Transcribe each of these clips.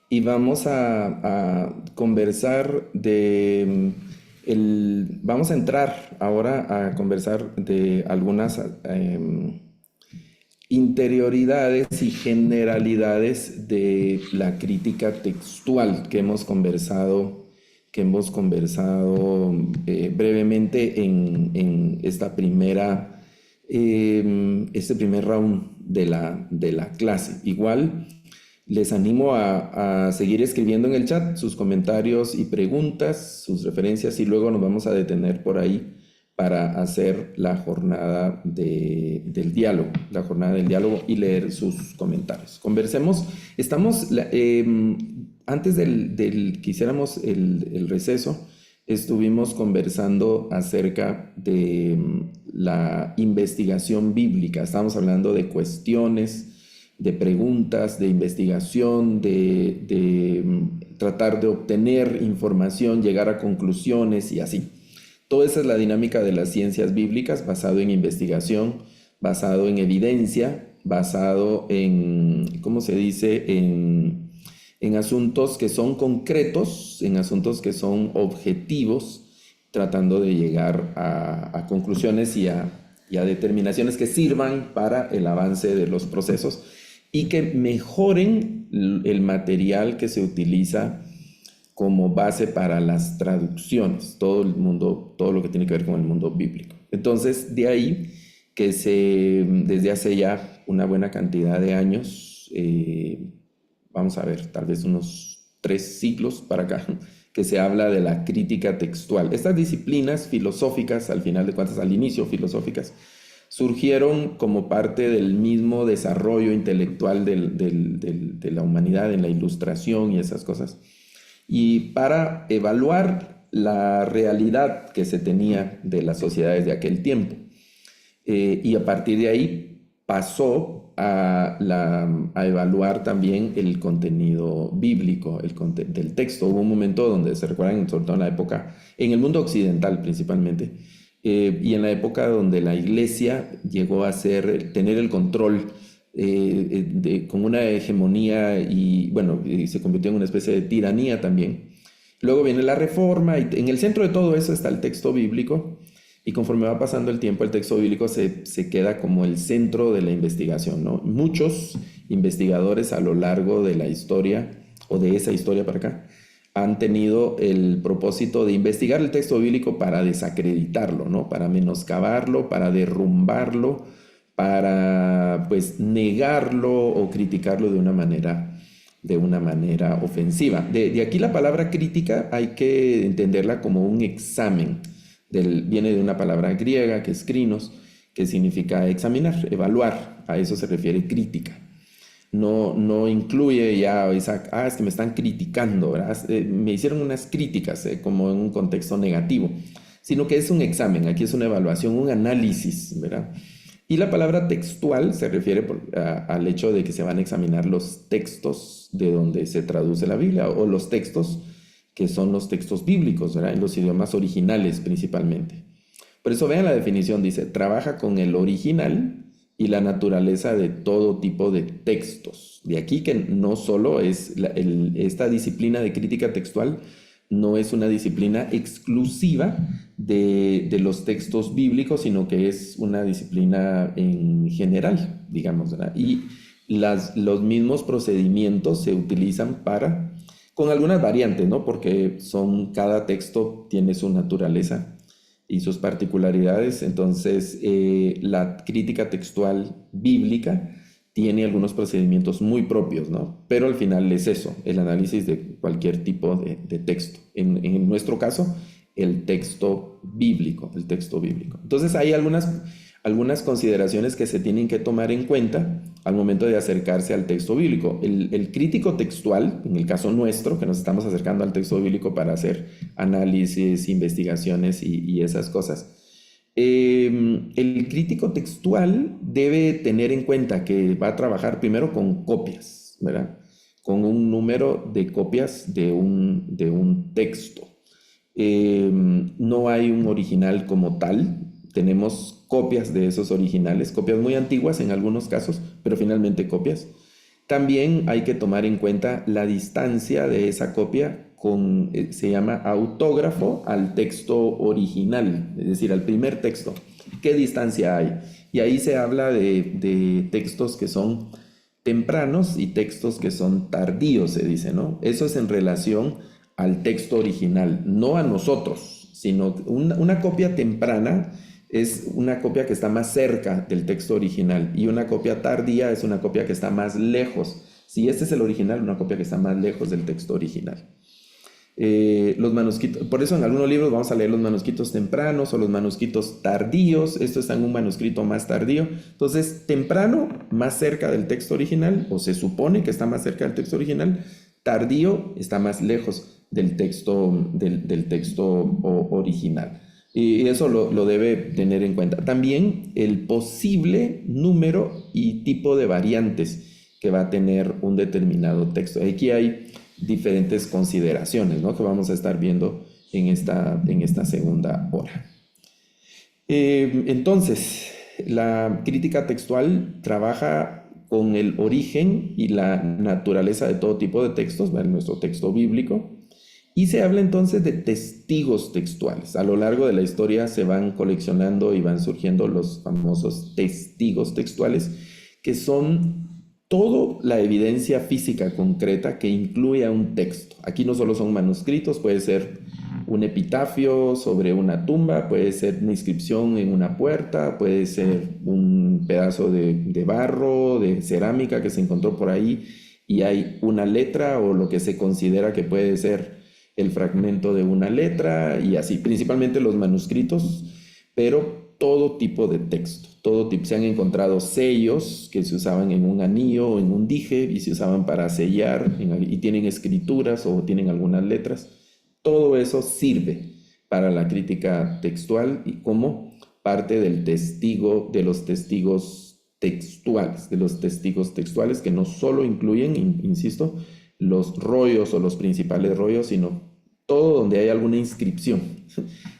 y vamos a conversar vamos a entrar ahora a conversar de algunas interioridades y generalidades de la crítica textual que hemos conversado brevemente en este primer round de la clase. Igual les animo a seguir escribiendo en el chat sus comentarios y preguntas, sus referencias, y luego nos vamos a detener por ahí para hacer la jornada del diálogo y leer sus comentarios. Conversemos. Antes que hiciéramos el receso, estuvimos conversando acerca de la investigación bíblica. Estábamos hablando de cuestiones, de preguntas, de investigación, de tratar de obtener información, llegar a conclusiones y así. Toda esa es la dinámica de las ciencias bíblicas, basado en investigación, basado en evidencia, basado en, ¿cómo se dice?, en asuntos que son concretos, en asuntos que son objetivos, tratando de llegar a conclusiones y a determinaciones que sirvan para el avance de los procesos y que mejoren el material que se utiliza como base para las traducciones, todo lo que tiene que ver con el mundo bíblico. Entonces, de ahí que desde hace ya una buena cantidad de años, vamos a ver, tal vez unos 3 siglos para acá, que se habla de la crítica textual. Estas disciplinas filosóficas, al final de cuentas, al inicio filosóficas, surgieron como parte del mismo desarrollo intelectual de la humanidad en la Ilustración y esas cosas, y para evaluar la realidad que se tenía de las sociedades de aquel tiempo. Y a partir de ahí pasó a evaluar también el contenido bíblico del texto. Hubo un momento donde, se recuerdan, sobre todo en la época, en el mundo occidental principalmente, y en la época donde la iglesia llegó a tener el control con una hegemonía y bueno, se convirtió en una especie de tiranía también. Luego viene la reforma y en el centro de todo eso está el texto bíblico, y conforme va pasando el tiempo el texto bíblico se queda como el centro de la investigación, ¿no? Muchos investigadores a lo largo de la historia o de esa historia para acá han tenido el propósito de investigar el texto bíblico para desacreditarlo, ¿no? Para menoscabarlo, para derrumbarlo, para pues negarlo o criticarlo de una manera ofensiva. De aquí la palabra crítica hay que entenderla como un examen. Viene de una palabra griega que es krinos, que significa examinar, evaluar. A eso se refiere crítica. No incluye ya esa, es que me están criticando, ¿verdad? Me hicieron unas críticas, como en un contexto negativo, sino que es un examen, aquí es una evaluación, un análisis, ¿verdad? Y la palabra textual se refiere al hecho de que se van a examinar los textos de donde se traduce la Biblia, o los textos que son los textos bíblicos, ¿verdad? En los idiomas originales principalmente. Por eso vean la definición, dice, trabaja con el original y la naturaleza de todo tipo de textos. De aquí que no solo es esta disciplina de crítica textual, no es una disciplina exclusiva de los textos bíblicos, sino que es una disciplina en general, digamos, ¿verdad? Y los mismos procedimientos se utilizan con algunas variantes, ¿no? Porque cada texto tiene su naturaleza y sus particularidades. Entonces, la crítica textual bíblica tiene algunos procedimientos muy propios, ¿no? Pero al final es eso, el análisis de cualquier tipo de texto. En nuestro caso, el texto bíblico, Entonces, hay algunas consideraciones que se tienen que tomar en cuenta al momento de acercarse al texto bíblico. El crítico textual, en el caso nuestro, que nos estamos acercando al texto bíblico para hacer análisis, investigaciones y esas cosas, el crítico textual debe tener en cuenta que va a trabajar primero con copias, ¿verdad? Con un número de copias de un texto. No hay un original como tal. Tenemos copias de esos originales, copias muy antiguas en algunos casos, pero finalmente copias. También hay que tomar en cuenta la distancia de esa copia se llama autógrafo al texto original, es decir, al primer texto. ¿Qué distancia hay? Y ahí se habla de textos que son tempranos y textos que son tardíos, se dice, ¿no? Eso es en relación al texto original, no a nosotros, sino una copia temprana es una copia que está más cerca del texto original y una copia tardía es una copia que está más lejos. Si este es el original, una copia que está más lejos del texto original. Los manuscritos, por eso en algunos libros vamos a leer los manuscritos tempranos o los manuscritos tardíos. Esto está en un manuscrito más tardío. Entonces, temprano, más cerca del texto original, o se supone que está más cerca del texto original. Tardío está más lejos del texto, del texto original. Y eso lo debe tener en cuenta. También el posible número y tipo de variantes que va a tener un determinado texto. Aquí hay diferentes consideraciones, ¿no?, que vamos a estar viendo en esta segunda hora. Entonces, la crítica textual trabaja con el origen y la naturaleza de todo tipo de textos, ¿vale?, nuestro texto bíblico, y se habla entonces de testigos textuales. A lo largo de la historia se van coleccionando y van surgiendo los famosos testigos textuales, que son toda la evidencia física concreta que incluye a un texto. Aquí no solo son manuscritos, puede ser un epitafio sobre una tumba, puede ser una inscripción en una puerta, puede ser un pedazo de barro, de cerámica que se encontró por ahí y hay una letra o lo que se considera que puede ser el fragmento de una letra y así, principalmente los manuscritos, pero todo tipo de texto, todo tipo. Se han encontrado sellos que se usaban en un anillo o en un dije y se usaban para sellar y tienen escrituras o tienen algunas letras. Todo eso sirve para la crítica textual y como parte del testigo, de los testigos textuales que no solo incluyen, insisto, los rollos o los principales rollos, sino todo donde hay alguna inscripción.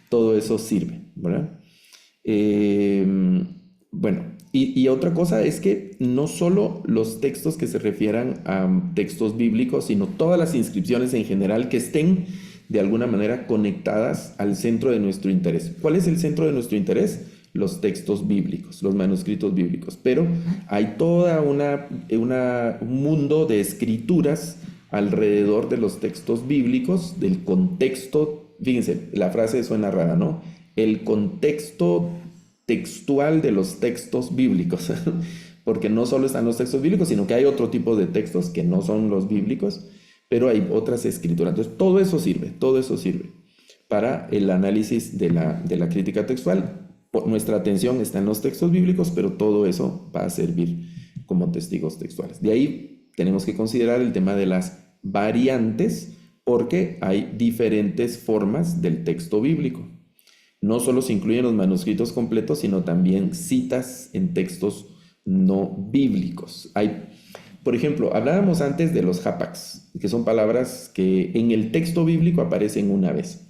Todo eso sirve, ¿verdad? Bueno, y otra cosa es que no solo los textos que se refieran a textos bíblicos, sino todas las inscripciones en general que estén de alguna manera conectadas al centro de nuestro interés. ¿Cuál es el centro de nuestro interés? Los textos bíblicos, los manuscritos bíblicos. Pero hay toda un mundo de escrituras alrededor de los textos bíblicos, del contexto. Fíjense, la frase suena rara, ¿no? El contexto textual de los textos bíblicos, porque no solo están los textos bíblicos, sino que hay otro tipo de textos que no son los bíblicos, pero hay otras escrituras. Entonces, todo eso sirve para el análisis de la crítica textual. Nuestra atención está en los textos bíblicos, pero todo eso va a servir como testigos textuales. De ahí tenemos que considerar el tema de las variantes, porque hay diferentes formas del texto bíblico. No solo se incluyen los manuscritos completos, sino también citas en textos no bíblicos. Por ejemplo, hablábamos antes de los hapax, que son palabras que en el texto bíblico aparecen una vez.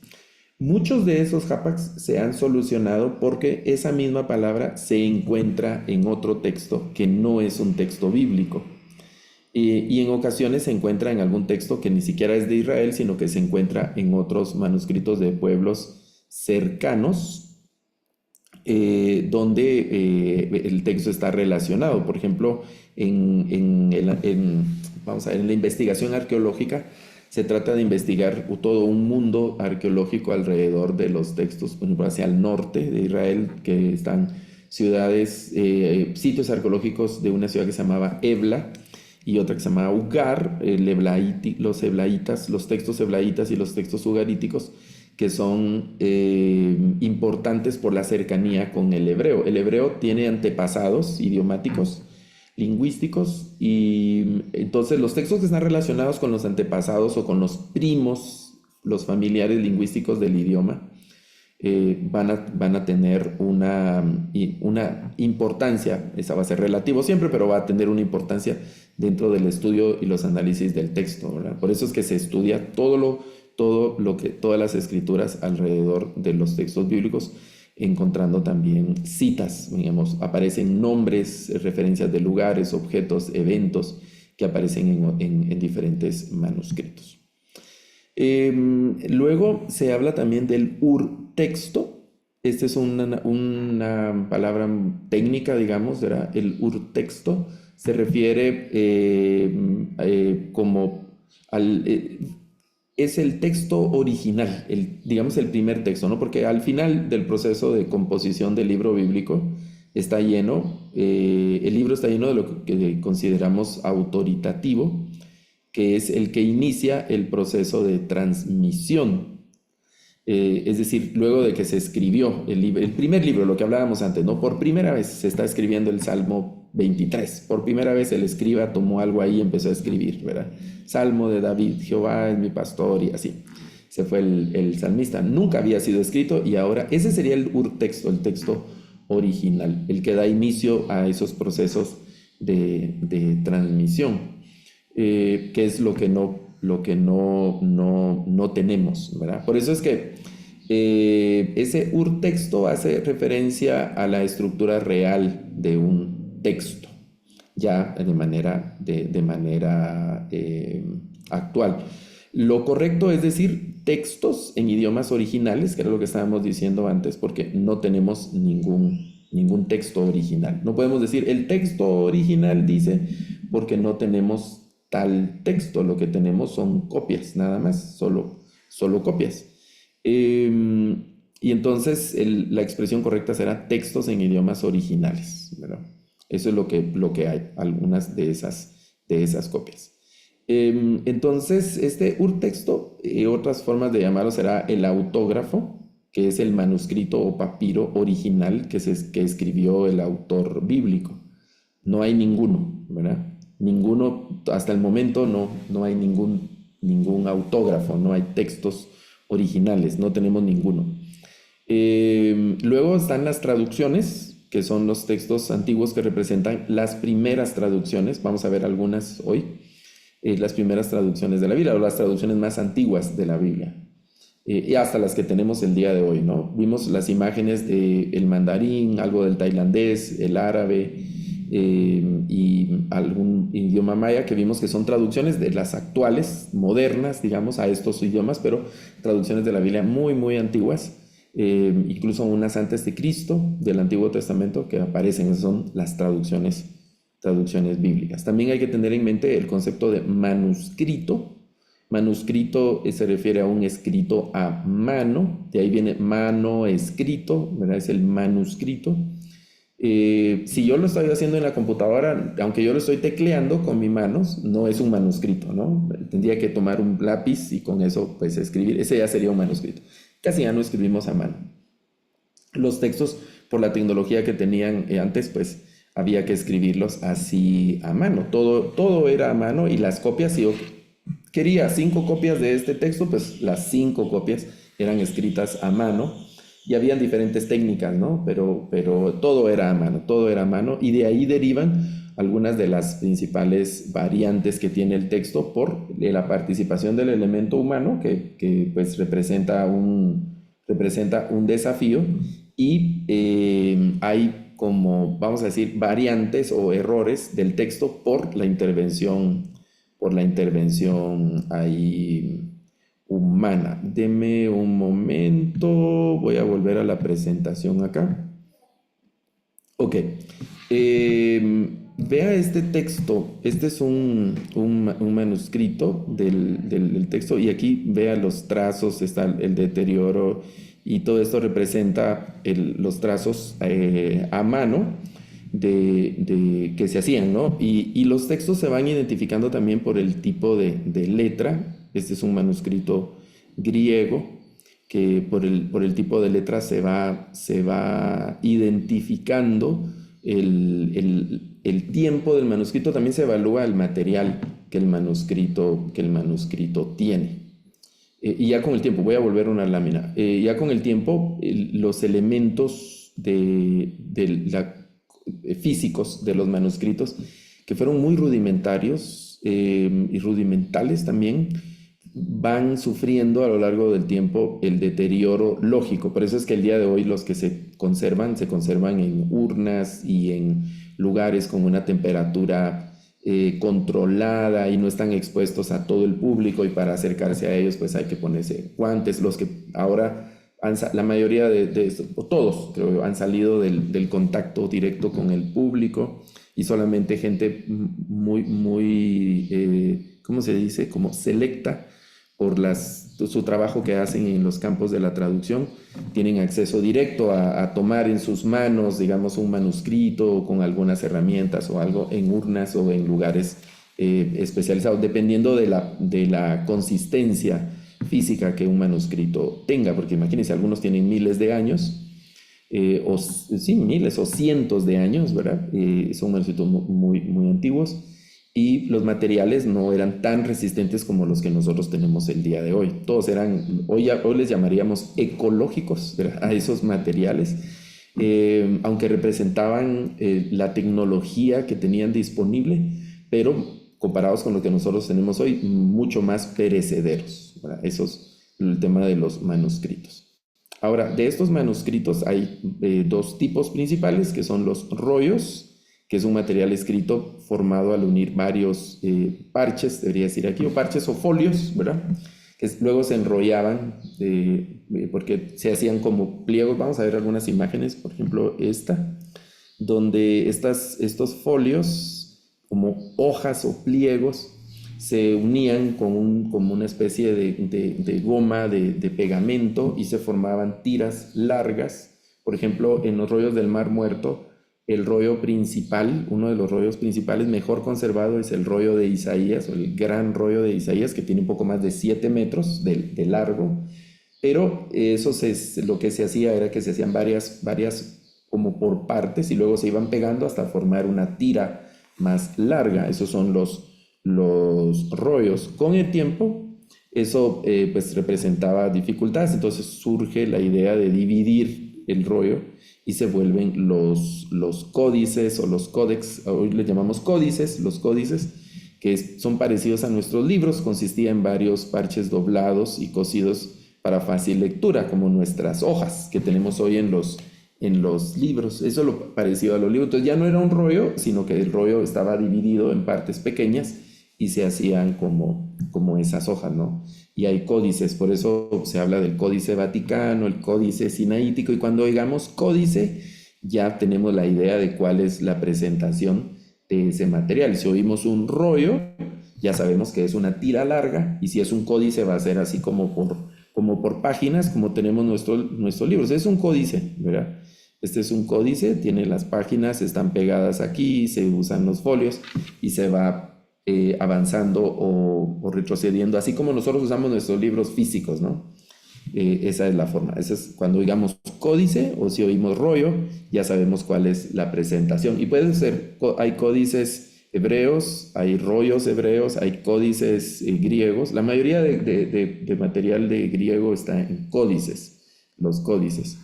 Muchos de esos hapax se han solucionado porque esa misma palabra se encuentra en otro texto que no es un texto bíblico. Y en ocasiones se encuentra en algún texto que ni siquiera es de Israel, sino que se encuentra en otros manuscritos de pueblos cercanos, donde el texto está relacionado. Por ejemplo, vamos a ver, en la investigación arqueológica se trata de investigar todo un mundo arqueológico alrededor de los textos, por ejemplo, hacia el norte de Israel, que están ciudades, sitios arqueológicos de una ciudad que se llamaba Ebla y otra que se llamaba Ugar, los eblaitas, los textos eblaitas y los textos ugaríticos, que son importantes por la cercanía con el hebreo. El hebreo tiene antepasados idiomáticos, lingüísticos, y entonces los textos que están relacionados con los antepasados o con los primos, los familiares lingüísticos del idioma, van a tener una importancia. Esa va a ser relativo siempre, pero va a tener una importancia dentro del estudio y los análisis del texto, ¿verdad? Por eso es que se estudia todas las escrituras alrededor de los textos bíblicos, encontrando también citas, digamos, aparecen nombres, referencias de lugares, objetos, eventos que aparecen en diferentes manuscritos. Luego se habla también del urtexto. Esta es una palabra técnica, digamos, ¿verdad? El urtexto se refiere como al... es el texto original, digamos el primer texto, ¿no? Porque al final del proceso de composición del libro bíblico está lleno, el libro está lleno de lo que consideramos autoritativo, que es el que inicia el proceso de transmisión. Es decir, luego de que se escribió el primer libro, lo que hablábamos antes, ¿no? Por primera vez se está escribiendo el Salmo 23. Por primera vez el escriba tomó algo ahí y empezó a escribir, ¿verdad? Salmo de David, Jehová es mi pastor, y así. Se fue el salmista. Nunca había sido escrito y ahora ese sería el urtexto, el texto original, el que da inicio a esos procesos de transmisión, que es lo que no tenemos, ¿verdad? Por eso es que ese urtexto hace referencia a la estructura real de un texto, ya de manera actual. Lo correcto es decir textos en idiomas originales, que era lo que estábamos diciendo antes, porque no tenemos ningún texto original. No podemos decir el texto original dice, porque no tenemos tal texto. Lo que tenemos son copias, nada más, solo copias. Y entonces la expresión correcta será textos en idiomas originales, ¿verdad? Eso es lo que hay, algunas de esas copias. Entonces, este urtexto, otras formas de llamarlo será el autógrafo, que es el manuscrito o papiro original que escribió el autor bíblico. No hay ninguno, ¿verdad? Ninguno, hasta el momento no hay ningún autógrafo, no hay textos originales, no tenemos ninguno. Luego están las traducciones, que son los textos antiguos que representan las primeras traducciones. Vamos a ver algunas hoy. Las primeras traducciones de la Biblia, o las traducciones más antiguas de la Biblia, y hasta las que tenemos el día de hoy, ¿no? Vimos las imágenes del mandarín, algo del tailandés, el árabe, y algún idioma maya, que vimos que son traducciones de las actuales, modernas, digamos, a estos idiomas, pero traducciones de la Biblia muy, muy antiguas, incluso unas antes de Cristo, del Antiguo Testamento, que aparecen. Esas son las traducciones bíblicas. También hay que tener en mente el concepto de manuscrito. Manuscrito se refiere a un escrito a mano, de ahí viene mano escrito, ¿verdad? Es el manuscrito. Si yo lo estoy haciendo en la computadora, aunque yo lo estoy tecleando con mis manos, no es un manuscrito, ¿no? Tendría que tomar un lápiz y con eso pues escribir. Ese ya sería un manuscrito. Casi ya no escribimos a mano. Los textos, por la tecnología que tenían antes, pues había que escribirlos así a mano. Todo era a mano, y las copias, si yo quería 5 copias de este texto, pues las 5 copias eran escritas a mano. Y habían diferentes técnicas, ¿no? Pero todo era a mano, y de ahí derivan algunas de las principales variantes que tiene el texto por la participación del elemento humano, que pues representa un desafío, y hay, como vamos a decir, variantes o errores del texto por la intervención ahí humana. Deme un momento, voy a volver a la presentación acá. Ok, vea este texto. Este es un manuscrito del texto, y aquí vea los trazos, está el deterioro, y todo esto representa los trazos a mano que se hacían, ¿no? Y los textos se van identificando también por el tipo de letra. Este es un manuscrito griego, que por el tipo de letra se va identificando el tiempo del manuscrito. También se evalúa el material que el manuscrito tiene. Y ya con el tiempo, voy a volver a una lámina, ya con el tiempo los elementos físicos de los manuscritos, que fueron muy rudimentarios y rudimentales también, van sufriendo a lo largo del tiempo el deterioro lógico. Por eso es que el día de hoy los que se conservan en urnas y en lugares con una temperatura controlada y no están expuestos a todo el público, y para acercarse a ellos pues hay que ponerse guantes. Los que ahora la mayoría de estos, o todos creo yo, han salido del contacto directo con el público, y solamente gente ¿cómo se dice? Como selecta por su trabajo que hacen en los campos de la traducción, tienen acceso directo a tomar en sus manos, digamos, un manuscrito o con algunas herramientas o algo en urnas o en lugares especializados, dependiendo de la consistencia física que un manuscrito tenga, porque imagínense, algunos tienen miles de años, sí, miles o cientos de años, ¿verdad? Son manuscritos muy, muy antiguos, y los materiales no eran tan resistentes como los que nosotros tenemos el día de hoy. Todos eran, hoy les llamaríamos ecológicos, ¿verdad?, a esos materiales, aunque representaban la tecnología que tenían disponible, pero comparados con lo que nosotros tenemos hoy, mucho más perecederos, ¿verdad? Eso es el tema de los manuscritos. Ahora, de estos manuscritos hay dos tipos principales, que son los rollos, que es un material escrito formado al unir varios parches, debería decir aquí, o parches o folios, ¿verdad?, que luego se enrollaban porque se hacían como pliegos. Vamos a ver algunas imágenes, por ejemplo esta, donde estos folios, como hojas o pliegos, se unían como una especie de goma, de pegamento, y se formaban tiras largas. Por ejemplo, en los rollos del Mar Muerto, el rollo principal, uno de los rollos principales mejor conservado, es el rollo de Isaías, o el gran rollo de Isaías, que tiene un poco más de 7 metros de largo. Pero lo que se hacía era que se hacían varias como por partes, y luego se iban pegando hasta formar una tira más larga. Esos son los rollos. Con el tiempo eso pues representaba dificultades, entonces surge la idea de dividir el rollo y se vuelven los códices o los códex. Hoy les llamamos códices. Los códices, que son parecidos a nuestros libros, consistía en varios parches doblados y cosidos para fácil lectura, como nuestras hojas que tenemos hoy en los libros. Eso es lo parecido a los libros. Entonces ya no era un rollo, sino que el rollo estaba dividido en partes pequeñas y se hacían como esas hojas, ¿no? Y hay códices, por eso se habla del Códice Vaticano, el Códice Sinaítico, y cuando oigamos códice ya tenemos la idea de cuál es la presentación de ese material. Si oímos un rollo, ya sabemos que es una tira larga, y si es un códice va a ser así como por páginas, como tenemos nuestros libros. Es un códice, ¿verdad? Este es un códice, tiene las páginas, están pegadas aquí, se usan los folios y se va avanzando o retrocediendo, así como nosotros usamos nuestros libros físicos, ¿no? Esa es la forma. Esa es cuando oigamos códice, o si oímos rollo, ya sabemos cuál es la presentación. Y puede ser, hay códices hebreos, hay rollos hebreos, hay códices griegos. La mayoría de material de griego está en códices, los códices,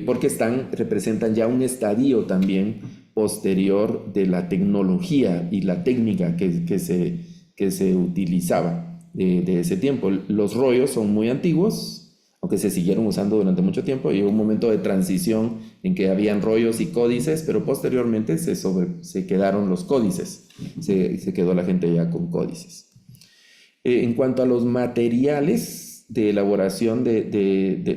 porque representan ya un estadio también posterior de la tecnología y la técnica que se utilizaba de ese tiempo. Los rollos son muy antiguos, aunque se siguieron usando durante mucho tiempo. Llegó un momento de transición en que habían rollos y códices, pero posteriormente se quedaron los códices, se quedó la gente ya con códices. En cuanto a los materiales de elaboración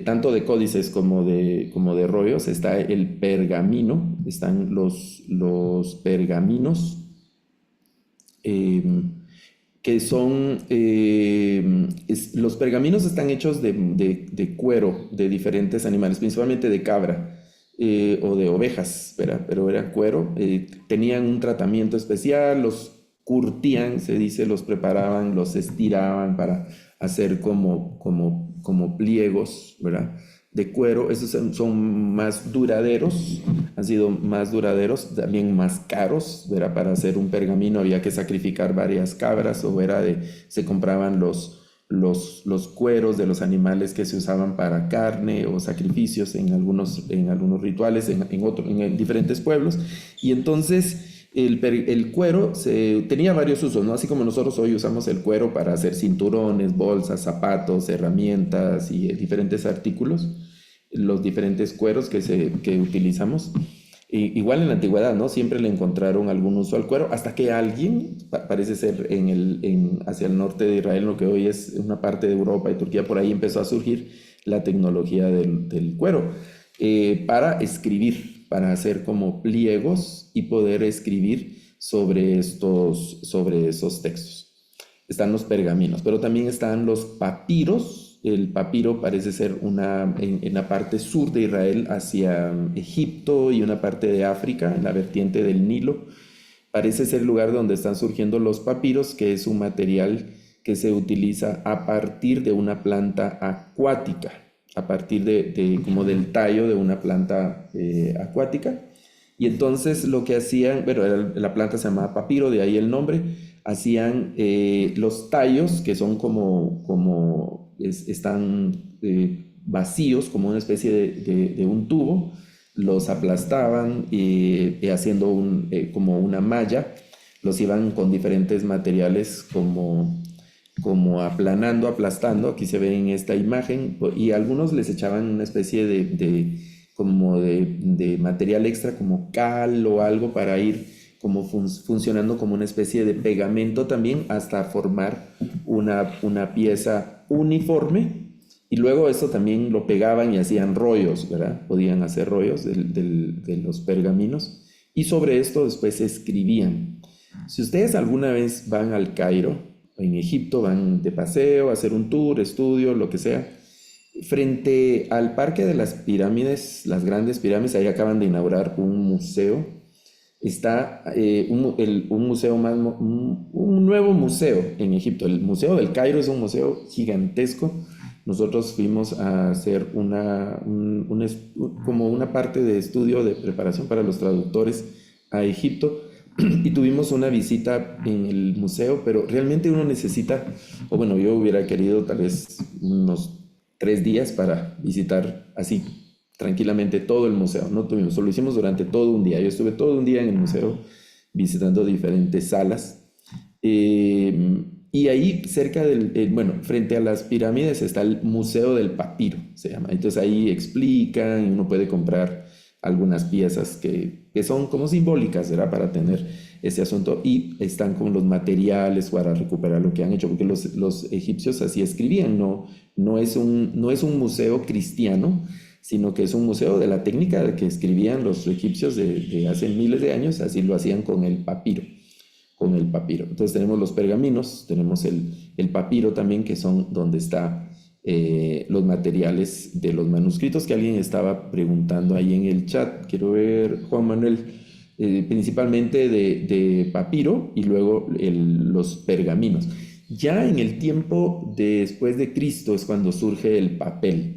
tanto de códices como de rollos, está el pergamino, están los pergaminos, que son, los pergaminos están hechos de cuero de diferentes animales, principalmente de cabra o de ovejas, ¿verdad? Pero era cuero. Tenían un tratamiento especial, los curtían, se dice, los preparaban, los estiraban para hacer como pliegos, ¿verdad?, de cuero. Esos son más duraderos, han sido más duraderos, también más caros, ¿verdad? Para hacer un pergamino había que sacrificar varias cabras, o se compraban los cueros de los animales que se usaban para carne o sacrificios en algunos rituales en diferentes pueblos. Y entonces el cuero tenía varios usos, ¿no? Así como nosotros hoy usamos el cuero para hacer cinturones, bolsas, zapatos, herramientas y diferentes artículos, los diferentes cueros que utilizamos. Igual en la antigüedad, ¿no? Siempre le encontraron algún uso al cuero, hasta que alguien, parece ser hacia el norte de Israel, lo que hoy es una parte de Europa y Turquía, por ahí empezó a surgir la tecnología del cuero para escribir, para hacer como pliegos y poder escribir sobre esos textos. Están los pergaminos, pero también están los papiros. El papiro parece ser en la parte sur de Israel hacia Egipto y una parte de África, en la vertiente del Nilo. Parece ser el lugar donde están surgiendo los papiros, que es un material que se utiliza a partir de una planta acuática, a partir como del tallo de una planta acuática. Y entonces lo que hacían, bueno, la planta se llamaba papiro, de ahí el nombre, hacían los tallos, que son están vacíos, como una especie de un tubo, los aplastaban haciendo como una malla, los iban con diferentes materiales como aplanando, aplastando, aquí se ve en esta imagen, y algunos les echaban una especie de material extra como cal o algo para ir como funcionando como una especie de pegamento también hasta formar una pieza uniforme, y luego eso también lo pegaban y hacían rollos, ¿verdad? Podían hacer rollos de los pergaminos y sobre esto después escribían. Si ustedes alguna vez van al Cairo, en Egipto, van de paseo, a hacer un tour, estudio, lo que sea, frente al Parque de las Pirámides, las grandes pirámides, ahí acaban de inaugurar un museo. Está un museo un nuevo museo en Egipto. El Museo del Cairo es un museo gigantesco. Nosotros fuimos a hacer como una parte de estudio de preparación para los traductores a Egipto y tuvimos una visita en el museo, pero realmente uno necesita, o bueno, yo hubiera querido tal vez unos 3 días para visitar así tranquilamente todo el museo. No tuvimos, solo hicimos durante todo un día. Yo estuve todo un día en el museo visitando diferentes salas. Y ahí cerca bueno, frente a las pirámides está el Museo del Papiro, se llama. Entonces ahí explican y uno puede comprar algunas piezas que son como simbólicas, ¿verdad? Para tener ese asunto, y están con los materiales para recuperar lo que han hecho, porque los egipcios así escribían, no es un museo cristiano, sino que es un museo de la técnica que escribían los egipcios de hace miles de años, así lo hacían con el papiro. Entonces tenemos los pergaminos, tenemos el papiro también, que son donde están los materiales de los manuscritos, que alguien estaba preguntando ahí en el chat. Quiero ver, Juan Manuel, principalmente de papiro y luego los pergaminos. Ya en el tiempo después de Cristo es cuando surge el papel.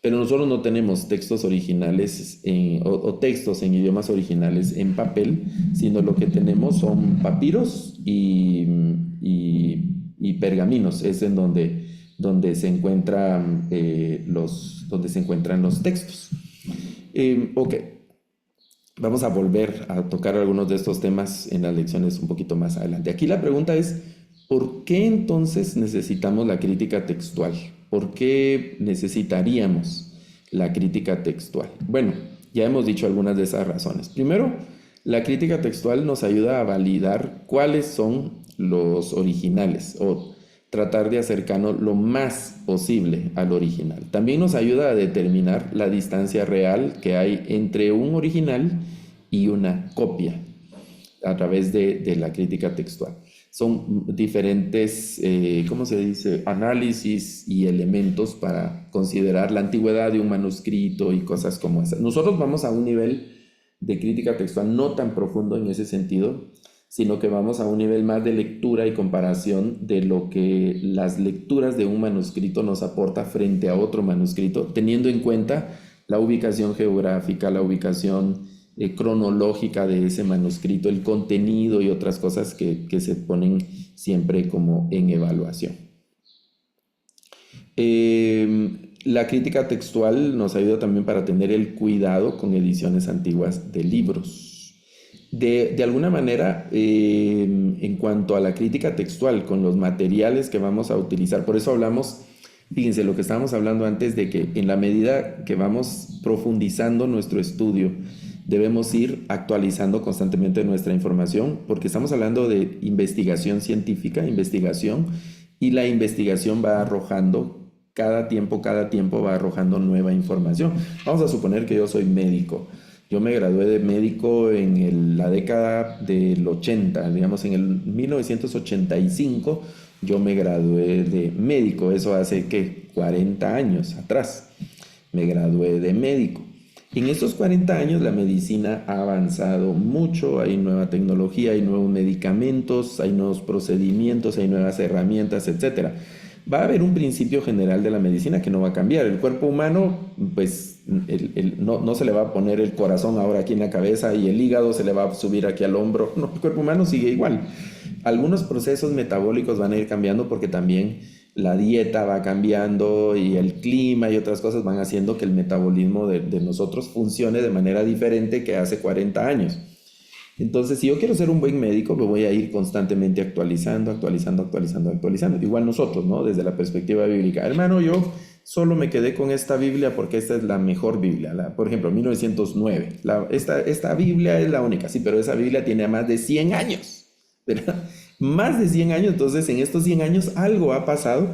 Pero nosotros no tenemos textos originales o textos en idiomas originales en papel, sino lo que tenemos son papiros y pergaminos. Es en donde se encuentran los textos. Ok, vamos a volver a tocar algunos de estos temas en las lecciones un poquito más adelante. Aquí la pregunta es, ¿por qué entonces necesitamos la crítica textual? ¿Por qué necesitaríamos la crítica textual? Bueno, ya hemos dicho algunas de esas razones. Primero, la crítica textual nos ayuda a validar cuáles son los originales o tratar de acercarnos lo más posible al original. También nos ayuda a determinar la distancia real que hay entre un original y una copia a través de la crítica textual. Son diferentes, ¿cómo se dice?, análisis y elementos para considerar la antigüedad de un manuscrito y cosas como esas. Nosotros vamos a un nivel de crítica textual no tan profundo en ese sentido, sino que vamos a un nivel más de lectura y comparación de lo que las lecturas de un manuscrito nos aporta frente a otro manuscrito, teniendo en cuenta la ubicación geográfica, la ubicación cronológica de ese manuscrito, el contenido y otras cosas que se ponen siempre como en evaluación. La crítica textual nos ayuda también para tener el cuidado con ediciones antiguas de libros. De alguna manera, en cuanto a la crítica textual, con los materiales que vamos a utilizar, por eso hablamos, fíjense lo que estábamos hablando antes, de que en la medida que vamos profundizando nuestro estudio debemos ir actualizando constantemente nuestra información, porque estamos hablando de investigación científica, investigación, y la investigación va arrojando, cada tiempo va arrojando nueva información. Vamos a suponer que yo soy médico. Yo me gradué de médico en la década del 80, digamos en el 1985, yo me gradué de médico, eso hace que 40 años atrás me gradué de médico. En estos 40 años la medicina ha avanzado mucho, hay nueva tecnología, hay nuevos medicamentos, hay nuevos procedimientos, hay nuevas herramientas, etcétera. Va a haber un principio general de la medicina que no va a cambiar. El cuerpo humano, pues no se le va a poner el corazón ahora aquí en la cabeza y el hígado se le va a subir aquí al hombro. No, el cuerpo humano sigue igual. Algunos procesos metabólicos van a ir cambiando porque también la dieta va cambiando y el clima y otras cosas van haciendo que el metabolismo de nosotros funcione de manera diferente que hace 40 años. Entonces, si yo quiero ser un buen médico, me voy a ir constantemente actualizando. Igual nosotros, ¿no? Desde la perspectiva bíblica. Hermano, yo solo me quedé con esta Biblia porque esta es la mejor Biblia. Por ejemplo, 1909. Esta Biblia es la única, sí, pero esa Biblia tiene más de 100 años, ¿verdad? Más de 100 años, entonces en estos 100 años algo ha pasado.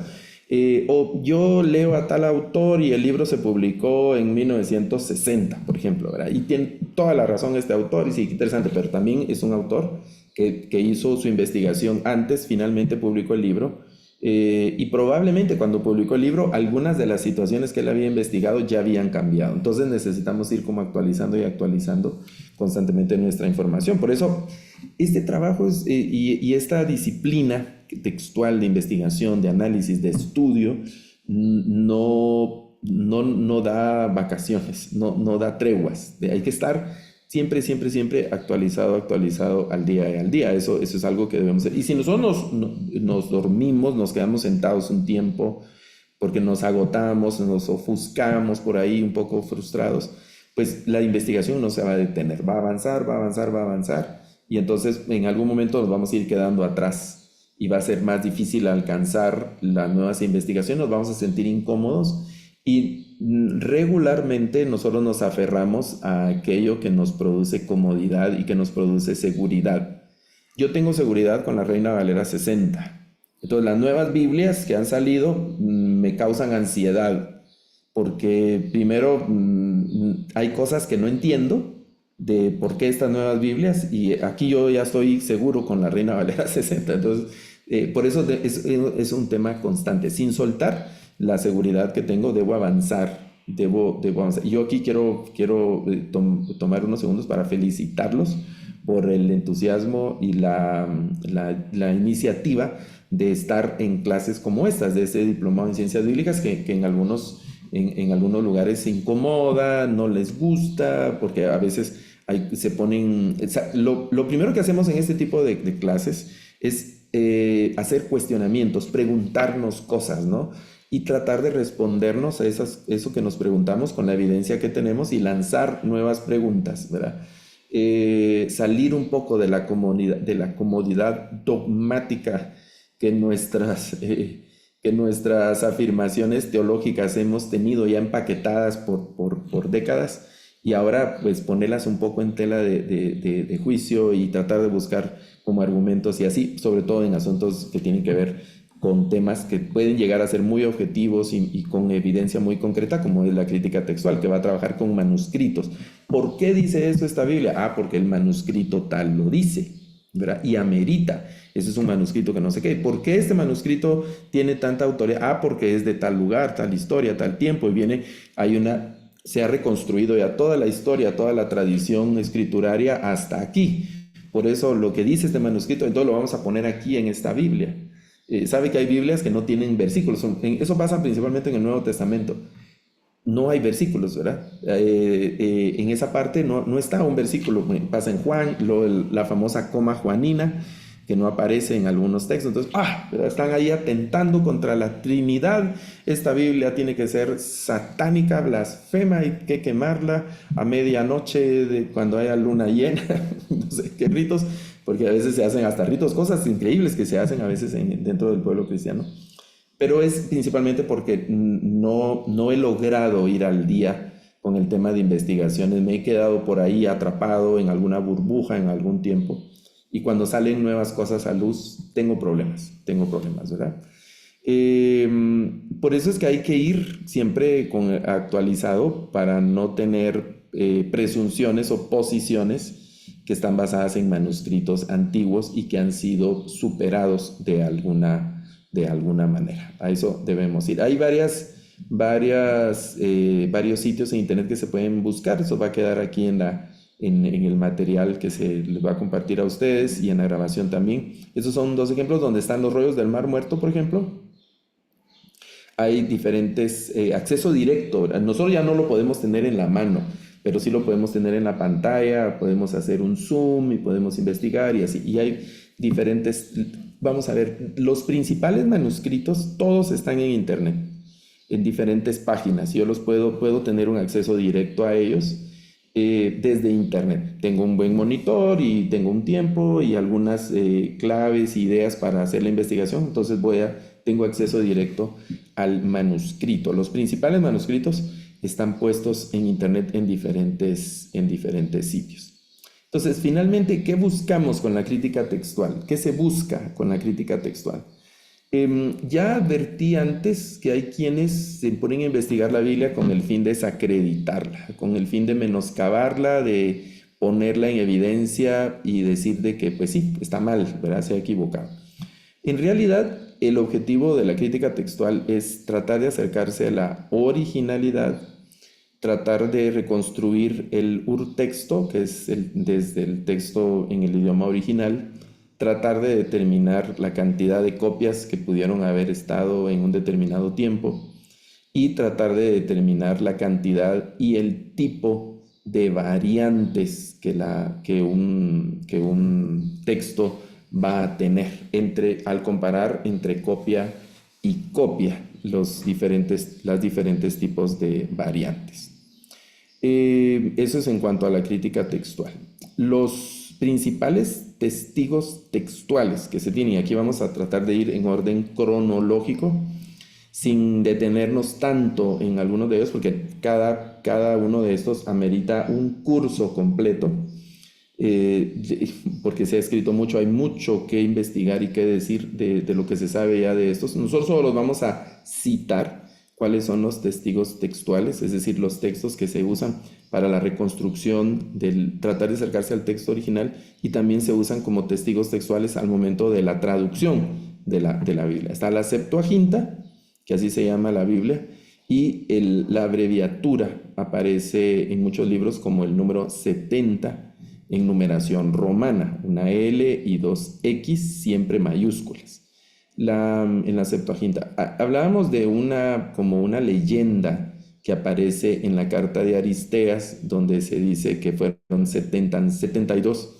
O yo leo a tal autor y el libro se publicó en 1960, por ejemplo, ¿verdad? Y tiene toda la razón este autor, y sí, qué interesante, pero también es un autor que hizo su investigación antes, finalmente publicó el libro, y probablemente cuando publicó el libro, algunas de las situaciones que él había investigado ya habían cambiado. Entonces necesitamos ir como actualizando y actualizando constantemente nuestra información. Por eso, este trabajo y esta disciplina textual de investigación, de análisis, de estudio, no da vacaciones, no da treguas. Hay que estar siempre actualizado al día. Eso es algo que debemos hacer. Y si nosotros nos dormimos, nos quedamos sentados un tiempo porque nos agotamos, nos ofuscamos por ahí un poco frustrados, pues la investigación no se va a detener, va a avanzar. Y entonces en algún momento nos vamos a ir quedando atrás y va a ser más difícil alcanzar las nuevas investigaciones, nos vamos a sentir incómodos y regularmente nosotros nos aferramos a aquello que nos produce comodidad y que nos produce seguridad. Yo tengo seguridad con la Reina Valera 60. Entonces las nuevas Biblias que han salido me causan ansiedad porque primero hay cosas que no entiendo de por qué estas nuevas Biblias, y aquí yo ya estoy seguro con la Reina Valera 60, entonces por eso es un tema constante, sin soltar la seguridad que tengo, debo avanzar. Y yo aquí quiero tomar unos segundos para felicitarlos por el entusiasmo y la iniciativa de estar en clases como estas, de este diplomado en ciencias bíblicas que en algunos lugares se incomoda, no les gusta, porque a veces se ponen... O sea, lo primero que hacemos en este tipo de clases es hacer cuestionamientos, preguntarnos cosas, ¿no? Y tratar de respondernos a eso que nos preguntamos con la evidencia que tenemos y lanzar nuevas preguntas, ¿verdad? Salir un poco de la comodidad dogmática que nuestras afirmaciones teológicas hemos tenido ya empaquetadas por décadas, y ahora pues ponerlas un poco en tela de juicio y tratar de buscar como argumentos y así, sobre todo en asuntos que tienen que ver con temas que pueden llegar a ser muy objetivos y con evidencia muy concreta, como es la crítica textual, que va a trabajar con manuscritos. ¿Por qué dice esto esta Biblia? Porque el manuscrito tal lo dice, ¿verdad? Y amerita. Ese es un manuscrito que no sé qué. ¿Por qué este manuscrito tiene tanta autoridad? Porque es de tal lugar, tal historia, tal tiempo, y se ha reconstruido ya toda la historia, toda la tradición escrituraria hasta aquí. Por eso lo que dice este manuscrito, entonces lo vamos a poner aquí en esta Biblia. Sabe que hay Biblias que no tienen versículos. Eso pasa principalmente en el Nuevo Testamento. No hay versículos, ¿verdad? En esa parte no está un versículo. Pasa en Juan, la famosa coma juanina, que no aparece en algunos textos. Entonces, están ahí atentando contra la Trinidad. Esta Biblia tiene que ser satánica, blasfema, hay que quemarla a medianoche cuando haya luna llena. No sé qué ritos, porque a veces se hacen hasta ritos, cosas increíbles que se hacen a veces dentro del pueblo cristiano. Pero es principalmente porque no he logrado ir al día con el tema de investigaciones. Me he quedado por ahí atrapado en alguna burbuja en algún tiempo. Y cuando salen nuevas cosas a luz, tengo problemas, ¿verdad? Por eso es que hay que ir siempre actualizado para no tener presunciones o posiciones que están basadas en manuscritos antiguos y que han sido superados de alguna manera. A eso debemos ir. Hay varios sitios en internet que se pueden buscar. Eso va a quedar aquí en el material que se les va a compartir a ustedes y en la grabación también. Esos son dos ejemplos donde están los rollos del Mar Muerto, por ejemplo. Hay diferentes acceso directo. Nosotros ya no lo podemos tener en la mano, pero sí lo podemos tener en la pantalla, podemos hacer un zoom y podemos investigar y así. Y hay diferentes, vamos a ver, los principales manuscritos, todos están en internet, en diferentes páginas. Yo puedo tener un acceso directo a ellos desde internet. Tengo un buen monitor y tengo un tiempo y algunas claves, ideas para hacer la investigación, entonces tengo acceso directo al manuscrito. Los principales manuscritos están puestos en internet en diferentes sitios. Entonces, finalmente, ¿qué buscamos con la crítica textual? ¿Qué se busca con la crítica textual? Ya advertí antes que hay quienes se ponen a investigar la Biblia con el fin de desacreditarla, con el fin de menoscabarla, de ponerla en evidencia y decir de que, pues sí, está mal, ¿verdad? Se ha equivocado. En realidad, el objetivo de la crítica textual es tratar de acercarse a la originalidad, tratar de reconstruir el urtexto, que es desde el texto en el idioma original, tratar de determinar la cantidad de copias que pudieron haber estado en un determinado tiempo y tratar de determinar la cantidad y el tipo de variantes que un texto va a tener al comparar entre copia y copia los diferentes tipos de variantes. Eso es en cuanto a la crítica textual. Los principales testigos textuales que se tienen, y aquí vamos a tratar de ir en orden cronológico, sin detenernos tanto en algunos de ellos, porque cada uno de estos amerita un curso completo, porque se ha escrito mucho, hay mucho que investigar y que decir de lo que se sabe ya de estos. Nosotros solo los vamos a citar cuáles son los testigos textuales, es decir, los textos que se usan para la reconstrucción, tratar de acercarse al texto original, y también se usan como testigos textuales al momento de la traducción de la Biblia. Está la Septuaginta, que así se llama la Biblia, y la abreviatura aparece en muchos libros como el número 70 en numeración romana, una L y dos X siempre mayúsculas. En la Septuaginta hablábamos de como una leyenda que aparece en la carta de Aristeas, donde se dice que fueron 72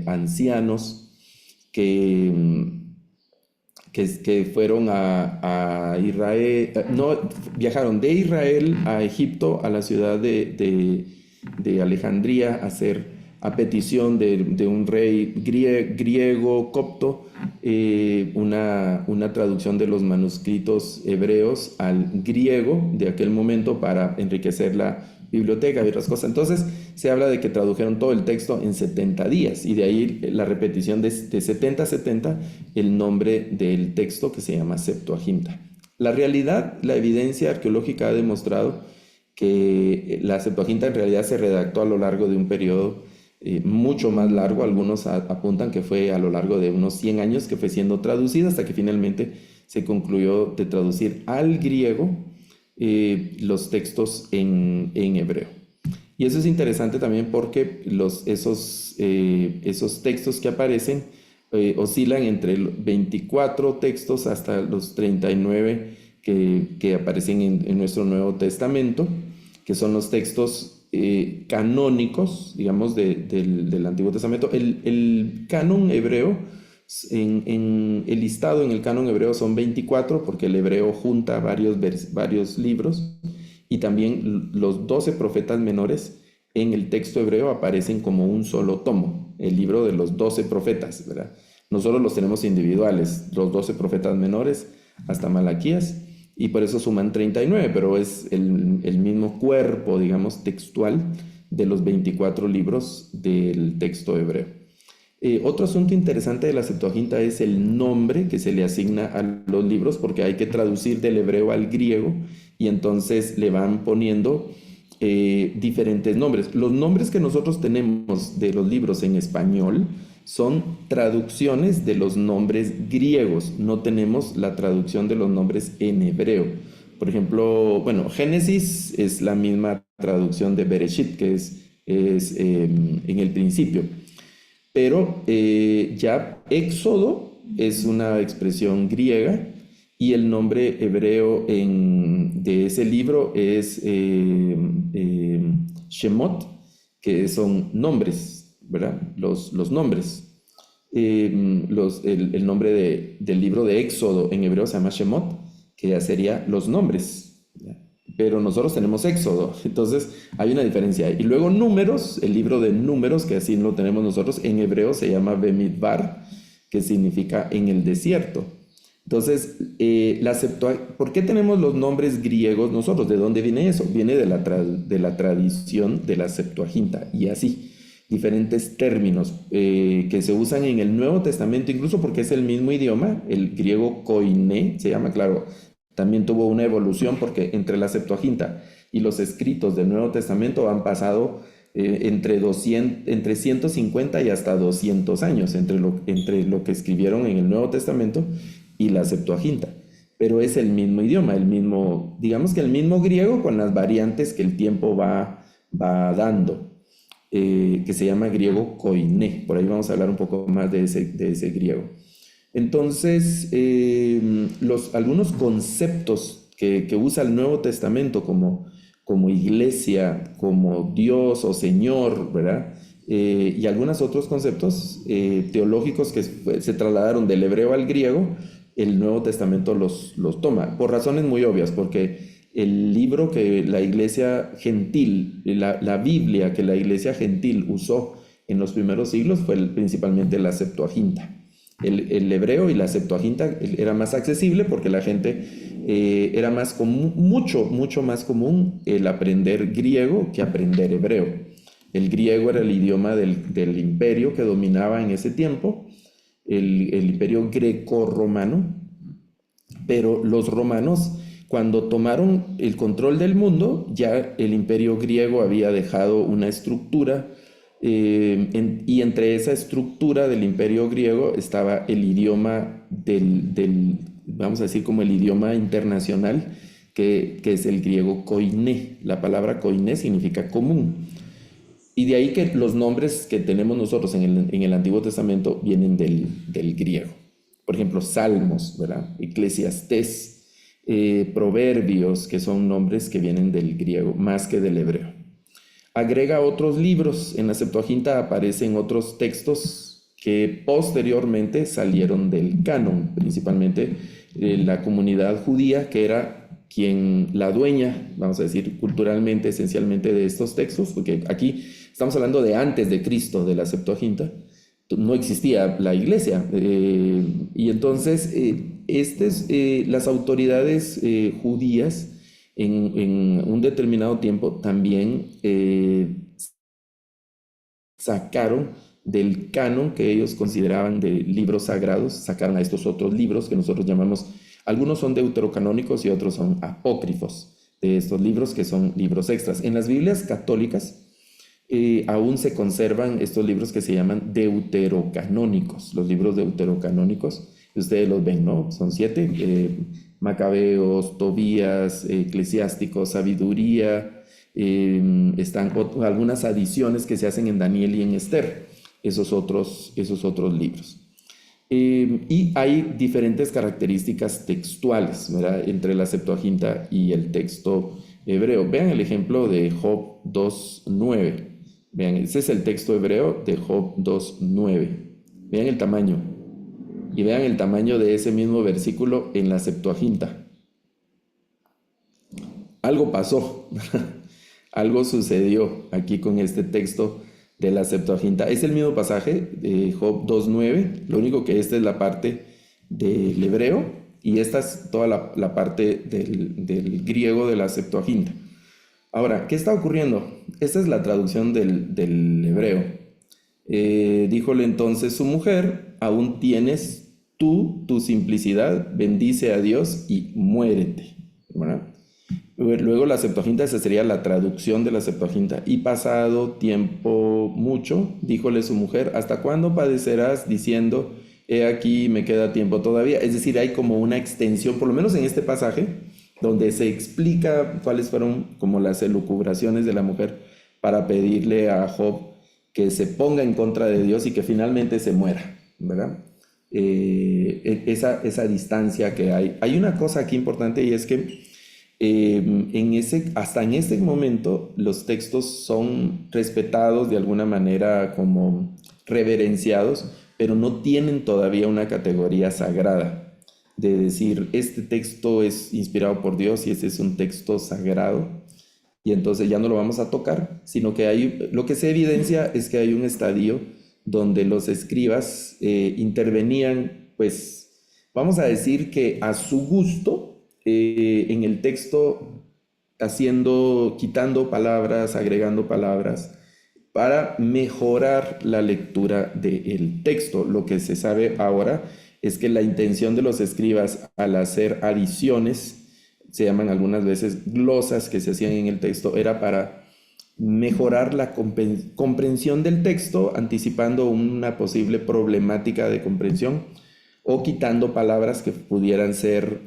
ancianos que fueron a Israel, viajaron de Israel a Egipto, a la ciudad de Alejandría, a petición de un rey griego copto, una traducción de los manuscritos hebreos al griego de aquel momento para enriquecer la biblioteca y otras cosas. Entonces se habla de que tradujeron todo el texto en 70 días, y de ahí la repetición de 70 a 70, el nombre del texto que se llama Septuaginta. La realidad, la evidencia arqueológica ha demostrado que la Septuaginta en realidad se redactó a lo largo de un periodo mucho más largo. Algunos apuntan que fue a lo largo de unos 100 años que fue siendo traducida, hasta que finalmente se concluyó de traducir al griego los textos en hebreo. Y eso es interesante también porque esos textos que aparecen oscilan entre 24 textos hasta los 39 que aparecen en nuestro Nuevo Testamento, que son los textos canónicos, digamos, del Antiguo Testamento. El canon hebreo, el listado en el canon hebreo son 24, porque el hebreo junta varios libros, y también los 12 profetas menores en el texto hebreo aparecen como un solo tomo, el libro de los 12 profetas, ¿verdad? Nosotros los tenemos individuales, los 12 profetas menores hasta Malaquías, y por eso suman 39, pero es el mismo cuerpo, digamos, textual de los 24 libros del texto hebreo. Otro asunto interesante de la Septuaginta es el nombre que se le asigna a los libros, porque hay que traducir del hebreo al griego y entonces le van poniendo diferentes nombres. Los nombres que nosotros tenemos de los libros en español son traducciones de los nombres griegos, no tenemos la traducción de los nombres en hebreo. Por ejemplo, bueno, Génesis es la misma traducción de Bereshit, que es en el principio. Pero ya Éxodo es una expresión griega y el nombre hebreo de ese libro es Shemot, que son nombres, ¿verdad? Los nombres. El nombre del libro de Éxodo en hebreo se llama Shemot, que ya sería los nombres, ¿ya? Pero nosotros tenemos Éxodo, entonces hay una diferencia. Y luego Números, el libro de Números, que así lo tenemos nosotros, en hebreo se llama Bemidbar, que significa en el desierto. Entonces, ¿por qué tenemos los nombres griegos nosotros? ¿De dónde viene eso? Viene de la tradición de la Septuaginta, y así diferentes términos que se usan en el Nuevo Testamento, incluso porque es el mismo idioma, el griego koiné, se llama, claro, también tuvo una evolución porque entre la Septuaginta y los escritos del Nuevo Testamento han pasado entre 150 y hasta 200 años, entre lo que escribieron en el Nuevo Testamento y la Septuaginta. Pero es el mismo idioma, digamos que el mismo griego con las variantes que el tiempo va dando. Que se llama griego koiné. Por ahí vamos a hablar un poco más de ese griego. Entonces, algunos conceptos que usa el Nuevo Testamento como iglesia, como Dios o Señor, ¿verdad? Y algunos otros conceptos teológicos que se trasladaron del hebreo al griego, el Nuevo Testamento los toma, por razones muy obvias, porque el libro que la iglesia gentil, la Biblia que la iglesia gentil usó en los primeros siglos fue principalmente la Septuaginta. El hebreo y la Septuaginta era más accesible porque la gente era más común, mucho más común el aprender griego que aprender hebreo. El griego era el idioma del imperio que dominaba en ese tiempo, el imperio greco-romano, pero los romanos, cuando tomaron el control del mundo, ya el imperio griego había dejado una estructura y entre esa estructura del imperio griego estaba el idioma vamos a decir como el idioma internacional, que es el griego koiné. La palabra koiné significa común. Y de ahí que los nombres que tenemos nosotros en el Antiguo Testamento vienen del griego. Por ejemplo, Salmos, ¿verdad? Eclesiastés, Proverbios, que son nombres que vienen del griego más que del hebreo. Agrega otros libros. En la Septuaginta aparecen otros textos que posteriormente salieron del canon, principalmente la comunidad judía, que era la dueña, vamos a decir, culturalmente, esencialmente de estos textos, porque aquí estamos hablando de antes de Cristo, de la Septuaginta. No existía la iglesia, y entonces las autoridades judías en un determinado tiempo también sacaron del canon que ellos consideraban de libros sagrados, sacaron a estos otros libros que nosotros llamamos, algunos son deuterocanónicos y otros son apócrifos, de estos libros que son libros extras. En las Biblias católicas aún se conservan estos libros que se llaman deuterocanónicos, los libros deuterocanónicos, ustedes los ven, ¿no? Son 7, Macabeos, Tobías, Eclesiásticos, Sabiduría, están algunas adiciones que se hacen en Daniel y en Esther, esos otros libros. Y hay diferentes características textuales, ¿verdad?, entre la Septuaginta y el texto hebreo. Vean el ejemplo de Job 2:9. Vean, ese es el texto hebreo de Job 2:9. Vean el tamaño. Y vean el tamaño de ese mismo versículo en la Septuaginta. Algo pasó, algo sucedió aquí con este texto de la Septuaginta. Es el mismo pasaje de Job 2:9, lo único que esta es la parte del hebreo Y esta es toda la parte del griego de la Septuaginta. Ahora, ¿qué está ocurriendo? Esta es la traducción del hebreo. Díjole entonces su mujer, aún tienes tú tu simplicidad, bendice a Dios y muérete. ¿Verdad? Luego la Septuaginta, esa sería la traducción de la Septuaginta. Y pasado tiempo mucho, díjole su mujer, ¿hasta cuándo padecerás diciendo, he aquí me queda tiempo todavía? Es decir, hay como una extensión, por lo menos en este pasaje, donde se explica cuáles fueron como las elucubraciones de la mujer para pedirle a Job que se ponga en contra de Dios y que finalmente se muera, ¿verdad? Esa distancia que hay. Hay una cosa aquí importante y es que hasta en ese momento los textos son respetados de alguna manera como reverenciados, pero no tienen todavía una categoría sagrada de decir este texto es inspirado por Dios y este es un texto sagrado y entonces ya no lo vamos a tocar, sino que lo que se evidencia es que hay un estadio donde los escribas intervenían, pues vamos a decir que a su gusto en el texto, quitando palabras, agregando palabras, para mejorar la lectura del texto. Lo que se sabe ahora es que la intención de los escribas al hacer adiciones, se llaman algunas veces glosas que se hacían en el texto, era para mejorar la comprensión del texto, anticipando una posible problemática de comprensión o quitando palabras que pudieran ser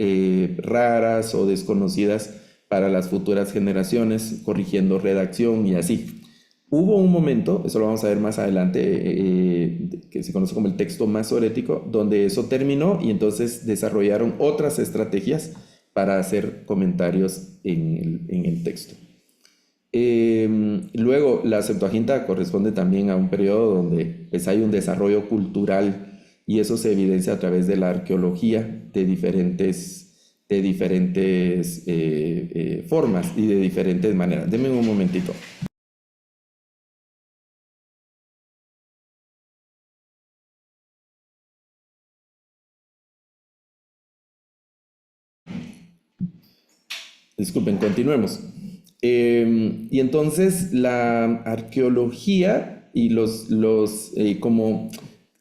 raras o desconocidas para las futuras generaciones, corrigiendo redacción y así. Hubo un momento, eso lo vamos a ver más adelante, que se conoce como el texto masorético, donde eso terminó y entonces desarrollaron otras estrategias para hacer comentarios en el texto. Luego, la Septuaginta corresponde también a un periodo donde pues, hay un desarrollo cultural y eso se evidencia a través de la arqueología de diferentes formas y de diferentes maneras. Denme un momentito. Disculpen, continuemos. Y entonces la arqueología y como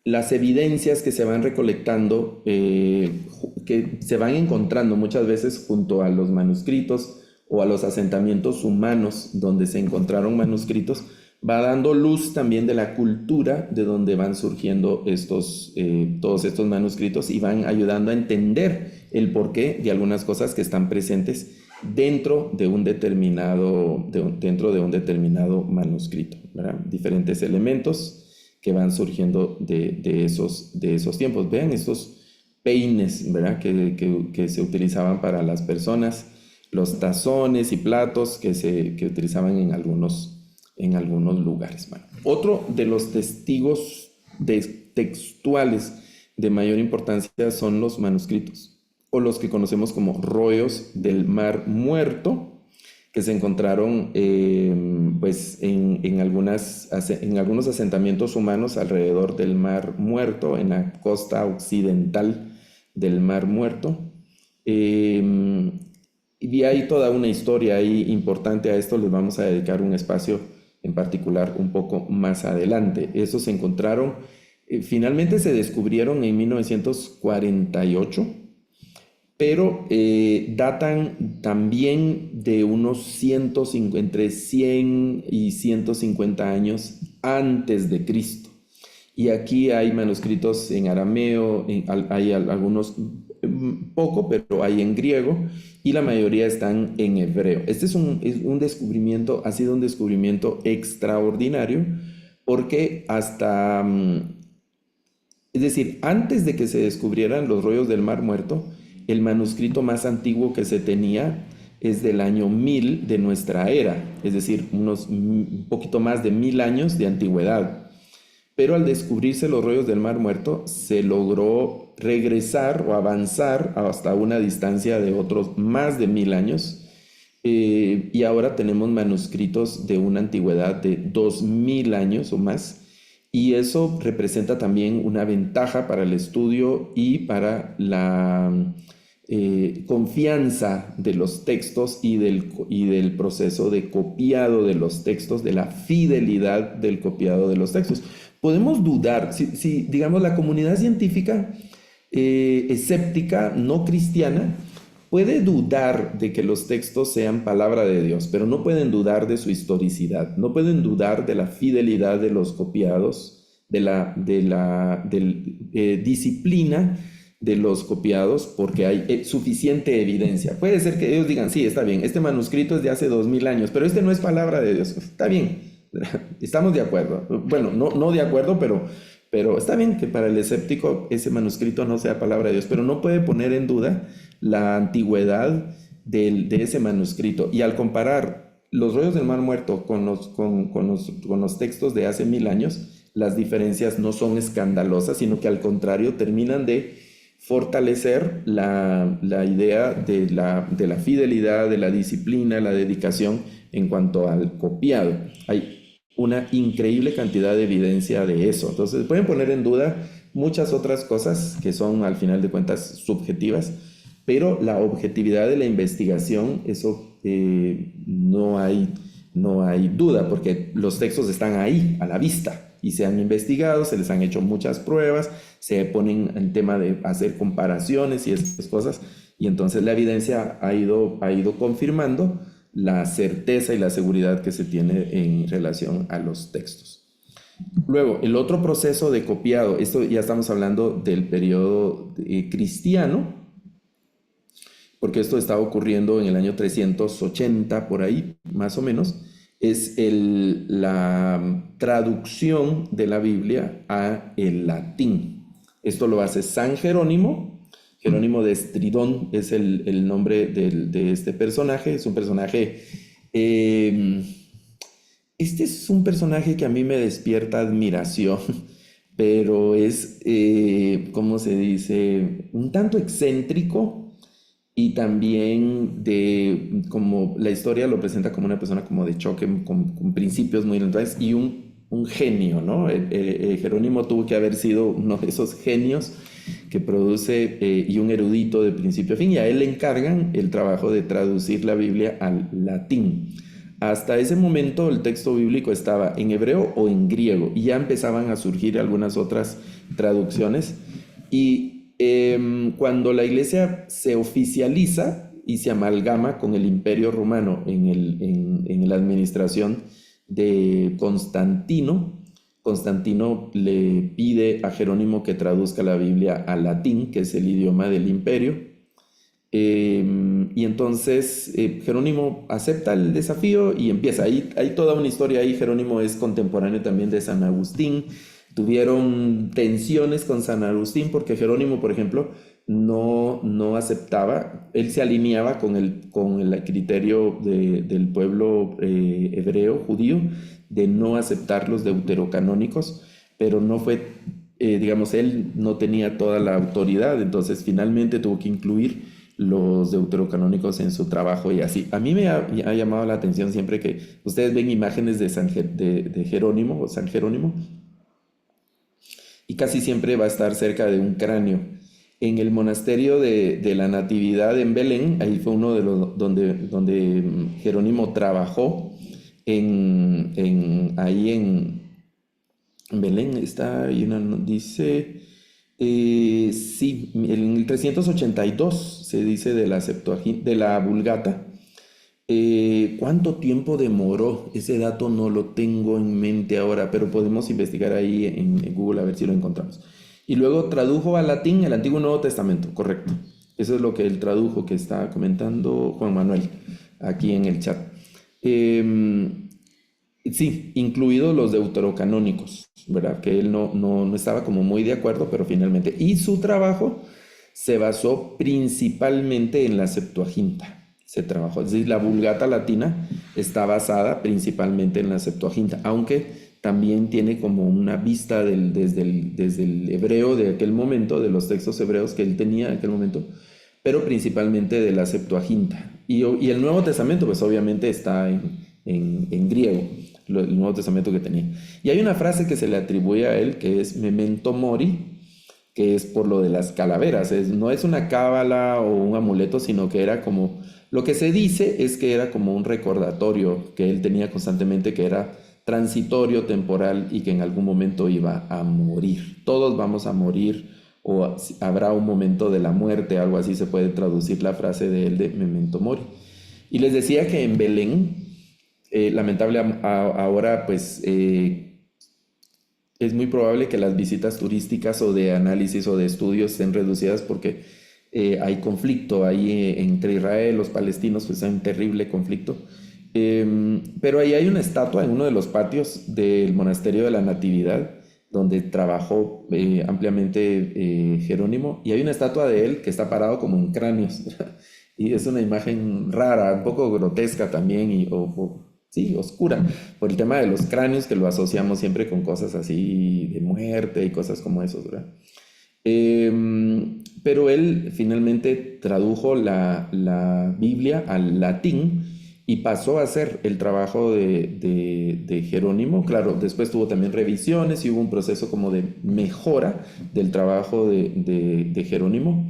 las evidencias que se van recolectando, que se van encontrando muchas veces junto a los manuscritos o a los asentamientos humanos donde se encontraron manuscritos, va dando luz también de la cultura de donde van surgiendo todos estos manuscritos y van ayudando a entender el porqué de algunas cosas que están presentes dentro de un determinado manuscrito, ¿verdad? Diferentes elementos que van surgiendo de esos tiempos. Vean estos peines, ¿verdad? Que se utilizaban para las personas, los tazones y platos que utilizaban en algunos lugares. Bueno, otro de los testigos textuales de mayor importancia son los manuscritos, o los que conocemos como rollos del Mar Muerto, que se encontraron pues en algunos asentamientos humanos alrededor del Mar Muerto, en la costa occidental del Mar Muerto. Y hay toda una historia ahí importante. A esto les vamos a dedicar un espacio en particular un poco más adelante. Esos se encontraron, finalmente se descubrieron en 1948, pero datan también de unos entre 100 y 150 años antes de Cristo. Y aquí hay manuscritos en arameo, hay algunos poco, pero hay en griego, y la mayoría están en hebreo. Este es un descubrimiento, ha sido un descubrimiento extraordinario, porque es decir, antes de que se descubrieran los rollos del Mar Muerto, el manuscrito más antiguo que se tenía es del año 1000 de nuestra era, es decir, un poquito más de 1000 años de antigüedad. Pero al descubrirse los rollos del Mar Muerto, se logró regresar o avanzar hasta una distancia de otros más de 1000 años. Y ahora tenemos manuscritos de una antigüedad de 2000 años o más. Y eso representa también una ventaja para el estudio y para confianza de los textos y del proceso de copiado de los textos, de la fidelidad del copiado de los textos. Podemos dudar, si digamos la comunidad científica escéptica, no cristiana, puede dudar de que los textos sean palabra de Dios, pero no pueden dudar de su historicidad, no pueden dudar de la fidelidad de los copiados, de la disciplina de los copiados, porque hay suficiente evidencia. Puede ser que ellos digan, sí, está bien, este manuscrito es de hace 2000 años, pero este no es palabra de Dios. Está bien, estamos de acuerdo. Bueno, no de acuerdo, pero está bien que para el escéptico ese manuscrito no sea palabra de Dios, pero no puede poner en duda la antigüedad de ese manuscrito. Y al comparar los rollos del Mar Muerto con los textos de hace 1000 años, las diferencias no son escandalosas, sino que al contrario terminan de fortalecer la idea de la fidelidad, de la disciplina, la dedicación en cuanto al copiado. Hay una increíble cantidad de evidencia de eso. Entonces pueden poner en duda muchas otras cosas que son al final de cuentas subjetivas, pero la objetividad de la investigación, eso no hay duda, porque los textos están ahí, a la vista, y se han investigado, se les han hecho muchas pruebas, se ponen en tema de hacer comparaciones y esas cosas, y entonces la evidencia ha ido confirmando la certeza y la seguridad que se tiene en relación a los textos. Luego, el otro proceso de copiado, esto ya estamos hablando del periodo cristiano, porque esto estaba ocurriendo en el año 380, por ahí, más o menos, es la traducción de la Biblia a el latín. Esto lo hace San Jerónimo. Jerónimo de Estridón es el nombre de este personaje. Es un personaje... este es un personaje que a mí me despierta admiración, pero es, ¿cómo se dice? Un tanto excéntrico. Y también como la historia lo presenta como una persona como de choque, con principios muy lentos y un genio, ¿no? Jerónimo tuvo que haber sido uno de esos genios que produce y un erudito de principio a fin, y a él le encargan el trabajo de traducir la Biblia al latín. Hasta ese momento el texto bíblico estaba en hebreo o en griego, y ya empezaban a surgir algunas otras traducciones. Y cuando la iglesia se oficializa y se amalgama con el Imperio Romano en la administración de Constantino, Constantino le pide a Jerónimo que traduzca la Biblia al latín, que es el idioma del imperio. Y entonces Jerónimo acepta el desafío y empieza. Hay toda una historia ahí. Jerónimo es contemporáneo también de San Agustín. Tuvieron tensiones con San Agustín porque Jerónimo, por ejemplo, no aceptaba, él se alineaba con el criterio del pueblo hebreo, judío, de no aceptar los deuterocanónicos, pero no fue, digamos, él no tenía toda la autoridad, entonces finalmente tuvo que incluir los deuterocanónicos en su trabajo y así. A mí me ha llamado la atención siempre que ustedes ven imágenes de Jerónimo o San Jerónimo, y casi siempre va a estar cerca de un cráneo. En el monasterio de la Natividad en Belén, ahí fue uno de los donde Jerónimo trabajó, ahí en Belén está, dice, sí, en el 382 se dice de la Vulgata. ¿Cuánto tiempo demoró? Ese dato no lo tengo en mente ahora, pero podemos investigar ahí en Google a ver si lo encontramos. Y luego tradujo al latín el Antiguo y Nuevo Testamento, correcto. Eso es lo que él tradujo, que está comentando Juan Manuel aquí en el chat. Sí, incluidos los deuterocanónicos, ¿verdad? Que él no estaba como muy de acuerdo, pero finalmente. Y su trabajo se basó principalmente en la Septuaginta. Se trabajó, es decir, la Vulgata latina está basada principalmente en la Septuaginta, aunque también tiene como una vista desde el hebreo de aquel momento, de los textos hebreos que él tenía en aquel momento, pero principalmente de la Septuaginta. Y el Nuevo Testamento, pues obviamente está en griego, el Nuevo Testamento que tenía. Y hay una frase que se le atribuye a él que es memento mori, que es por lo de las calaveras. No es una cábala o un amuleto, sino que era como, lo que se dice es que era como un recordatorio que él tenía constantemente, que era transitorio, temporal y que en algún momento iba a morir. Todos vamos a morir o habrá un momento de la muerte, algo así se puede traducir la frase de él de Memento Mori. Y les decía que en Belén, lamentable ahora pues es muy probable que las visitas turísticas o de análisis o de estudios estén reducidas porque hay conflicto ahí entre Israel y los palestinos, pues hay un terrible conflicto. Pero ahí hay una estatua en uno de los patios del Monasterio de la Natividad, donde trabajó ampliamente Jerónimo, y hay una estatua de él que está parado como en cráneos. Y es una imagen rara, un poco grotesca también, sí, oscura, por el tema de los cráneos que lo asociamos siempre con cosas así de muerte y cosas como eso, ¿verdad? Pero él finalmente tradujo la Biblia al latín y pasó a hacer el trabajo de Jerónimo. Claro, después tuvo también revisiones y hubo un proceso como de mejora del trabajo de Jerónimo.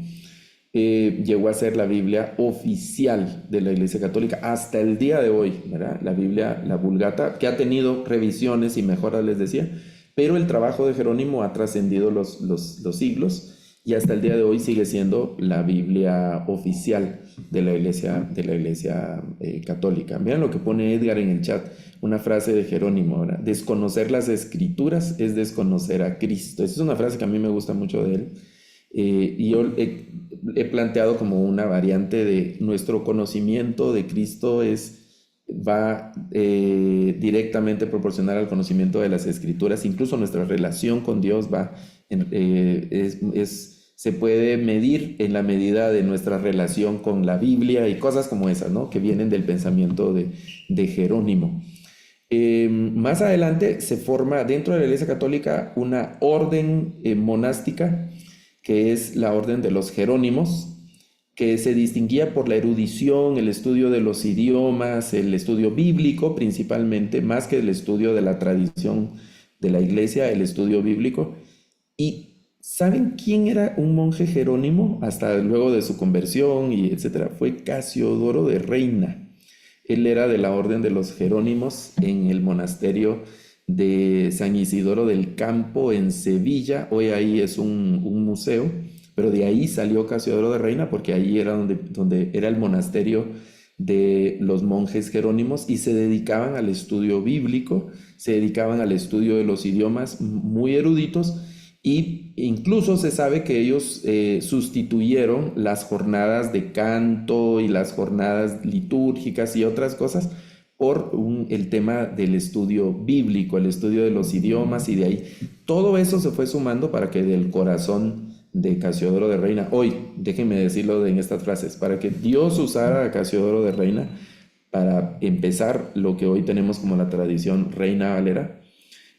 Llegó a ser la Biblia oficial de la Iglesia Católica hasta el día de hoy, ¿verdad? La Biblia, la Vulgata, que ha tenido revisiones y mejoras, les decía, pero el trabajo de Jerónimo ha trascendido los siglos y hasta el día de hoy sigue siendo la Biblia oficial de la Iglesia Católica. Vean lo que pone Edgar en el chat, una frase de Jerónimo, ¿verdad? Desconocer las Escrituras es desconocer a Cristo. Esa es una frase que a mí me gusta mucho de él. Y yo he planteado como una variante de nuestro conocimiento de Cristo va directamente proporcional al conocimiento de las Escrituras. Incluso nuestra relación con Dios se puede medir en la medida de nuestra relación con la Biblia y cosas como esas, ¿no? Que vienen del pensamiento de Jerónimo. Más adelante se forma dentro de la Iglesia Católica una orden monástica, que es la orden de los Jerónimos, que se distinguía por la erudición, el estudio de los idiomas, el estudio bíblico principalmente, más que el estudio de la tradición de la iglesia, el estudio bíblico. ¿Y saben quién era un monje jerónimo hasta luego de su conversión y etcétera? Fue Casiodoro de Reina. Él era de la orden de los Jerónimos en el monasterio de San Isidoro del Campo en Sevilla. Hoy ahí es un museo, pero de ahí salió Casiodoro de Reina porque ahí era donde era el monasterio de los monjes jerónimos y se dedicaban al estudio bíblico, se dedicaban al estudio de los idiomas muy eruditos y incluso se sabe que ellos sustituyeron las jornadas de canto y las jornadas litúrgicas y otras cosas por el tema del estudio bíblico, el estudio de los idiomas, y de ahí todo eso se fue sumando para que del corazón de Casiodoro de Reina, hoy, déjenme decirlo en estas frases, para que Dios usara a Casiodoro de Reina para empezar lo que hoy tenemos como la tradición Reina Valera,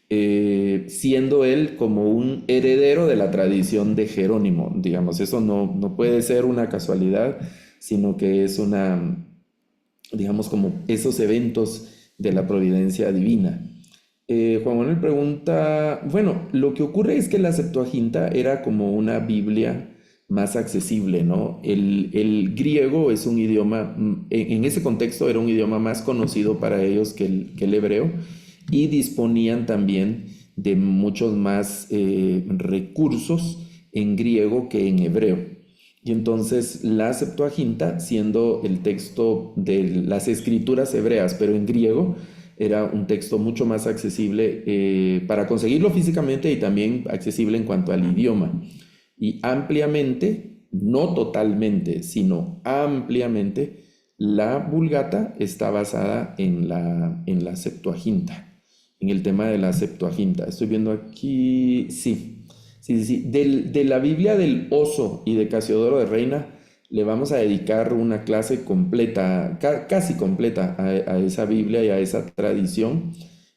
siendo él como un heredero de la tradición de Jerónimo. Digamos, eso no puede ser una casualidad, sino que es digamos, como esos eventos de la providencia divina. Juan Manuel pregunta, bueno, lo que ocurre es que la Septuaginta era como una Biblia más accesible, ¿no? El griego es un idioma, en ese contexto era un idioma más conocido para ellos que el hebreo, y disponían también de muchos más recursos en griego que en hebreo. Y entonces la Septuaginta, siendo el texto de las escrituras hebreas, pero en griego, era un texto mucho más accesible para conseguirlo físicamente y también accesible en cuanto al idioma. Y ampliamente, no totalmente, sino ampliamente, la Vulgata está basada en la Septuaginta, en el tema de la Septuaginta. Estoy viendo aquí, sí. De la Biblia del Oso y de Casiodoro de Reina le vamos a dedicar una clase completa, casi completa a esa Biblia y a esa tradición,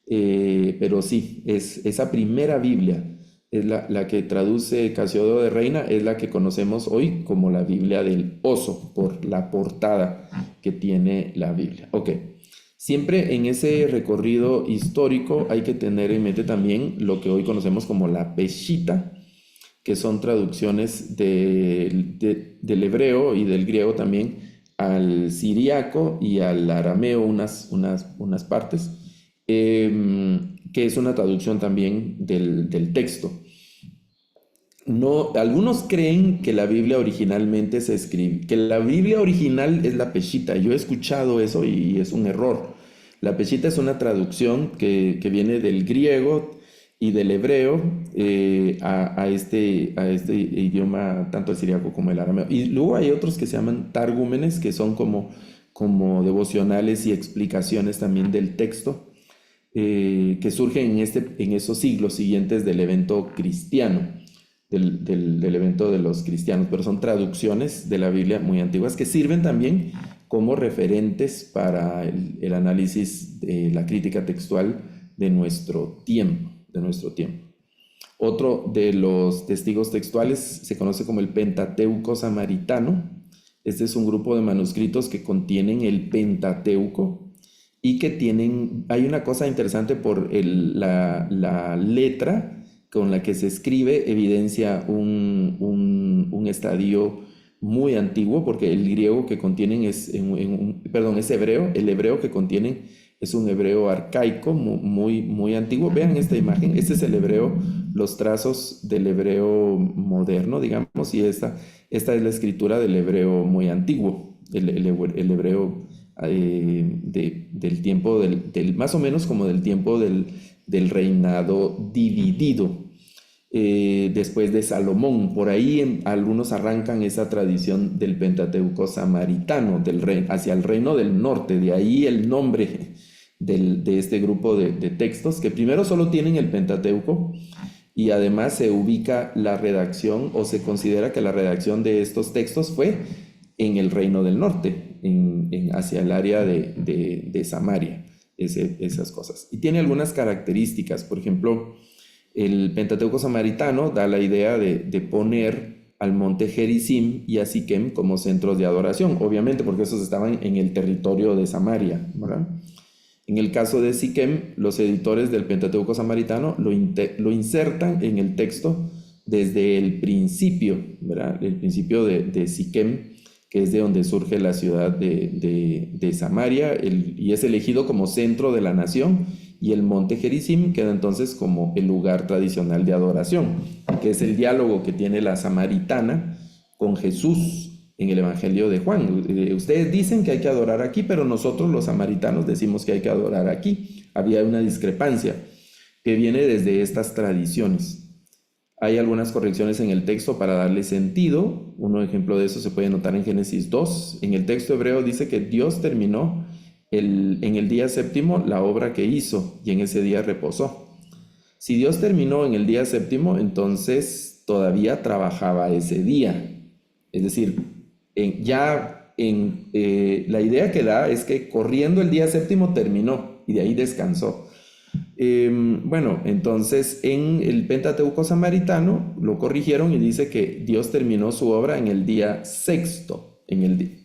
pero sí, esa primera Biblia es la que traduce Casiodoro de Reina, es la que conocemos hoy como la Biblia del Oso, por la portada que tiene la Biblia. Ok, siempre en ese recorrido histórico hay que tener en mente también lo que hoy conocemos como la Peshitta, que son traducciones del hebreo y del griego también al siriaco y al arameo, unas partes, que es una traducción también del texto. No, algunos creen que la Biblia originalmente se escribe, que la Biblia original es la Peshita. Yo he escuchado eso y es un error. La Peshita es una traducción que viene del griego y del hebreo a este idioma, tanto el siríaco como el arameo. Y luego hay otros que se llaman targúmenes, que son como devocionales y explicaciones también del texto, que surgen en esos siglos siguientes del evento cristiano. Del evento de los cristianos, pero son traducciones de la Biblia muy antiguas que sirven también como referentes para el análisis de la crítica textual de nuestro tiempo. Otro de los testigos textuales se conoce como el Pentateuco samaritano. Este es un grupo de manuscritos que contienen el Pentateuco y que hay una cosa interesante por la letra con la que se escribe, evidencia un estadio muy antiguo, porque el griego que contienen es hebreo. El hebreo que contienen es un hebreo arcaico, muy antiguo. Vean esta imagen, este es el hebreo, los trazos del hebreo moderno, digamos, y esta es la escritura del hebreo muy antiguo, el hebreo del tiempo, más o menos como del tiempo del reinado dividido, después de Salomón. Por ahí algunos arrancan esa tradición del Pentateuco samaritano, hacia el reino del norte. De ahí el nombre de este grupo de textos, que primero solo tienen el Pentateuco, y además se ubica la redacción, o se considera que la redacción de estos textos fue en el reino del norte, hacia el área de Samaria. Esas cosas. Y tiene algunas características. Por ejemplo, el Pentateuco samaritano da la idea de poner al monte Gerizim y a Siquem como centros de adoración, obviamente porque esos estaban en el territorio de Samaria, ¿verdad? En el caso de Siquem, los editores del Pentateuco samaritano lo insertan en el texto desde el principio, ¿verdad? El principio de Siquem, que es de donde surge la ciudad de Samaria, y es elegido como centro de la nación, y el monte Gerizim queda entonces como el lugar tradicional de adoración, que es el diálogo que tiene la samaritana con Jesús en el Evangelio de Juan. Ustedes dicen que hay que adorar aquí, pero nosotros los samaritanos decimos que hay que adorar aquí. Había una discrepancia que viene desde estas tradiciones. Hay algunas correcciones en el texto para darle sentido. Un ejemplo de eso se puede notar en Génesis 2. En el texto hebreo dice que Dios terminó en el día séptimo la obra que hizo, y en ese día reposó. Si Dios terminó en el día séptimo, entonces todavía trabajaba ese día. Es decir, la idea que da es que corriendo el día séptimo terminó y de ahí descansó. Bueno, entonces en el Pentateuco samaritano lo corrigieron y dice que Dios terminó su obra en el día sexto.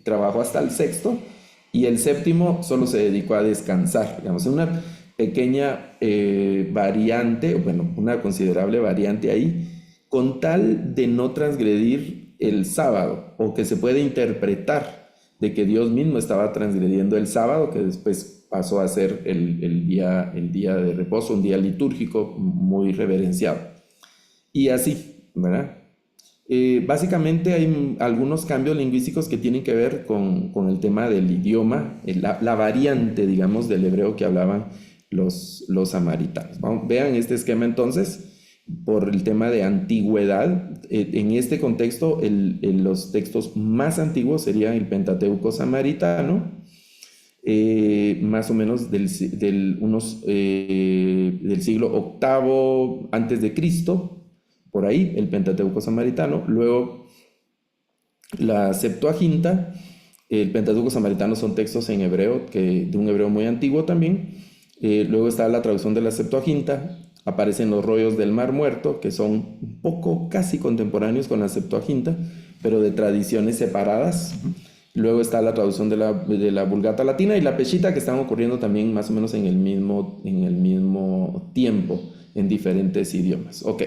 Trabajó hasta el sexto, y el séptimo solo se dedicó a descansar. Digamos, una pequeña variante, bueno, una considerable variante ahí, con tal de no transgredir el sábado, o que se puede interpretar de que Dios mismo estaba transgrediendo el sábado, que después pasó a ser el día de reposo, un día litúrgico muy reverenciado. Y así, ¿verdad? Básicamente hay algunos cambios lingüísticos que tienen que ver con el tema del idioma, la variante, digamos, del hebreo que hablaban los samaritanos. Vean este esquema entonces, por el tema de antigüedad. En este contexto, los textos más antiguos serían el Pentateuco samaritano, más o menos del siglo VIII antes de Cristo, por ahí, el Pentateuco samaritano. Luego, la Septuaginta. El Pentateuco samaritano son textos en hebreo, de un hebreo muy antiguo también. Luego está la traducción de la Septuaginta. Aparecen los rollos del Mar Muerto, que son un poco casi contemporáneos con la Septuaginta, pero de tradiciones separadas. Luego está la traducción de la Vulgata Latina y la Peshita, que están ocurriendo también más o menos en el mismo tiempo, en diferentes idiomas. Ok,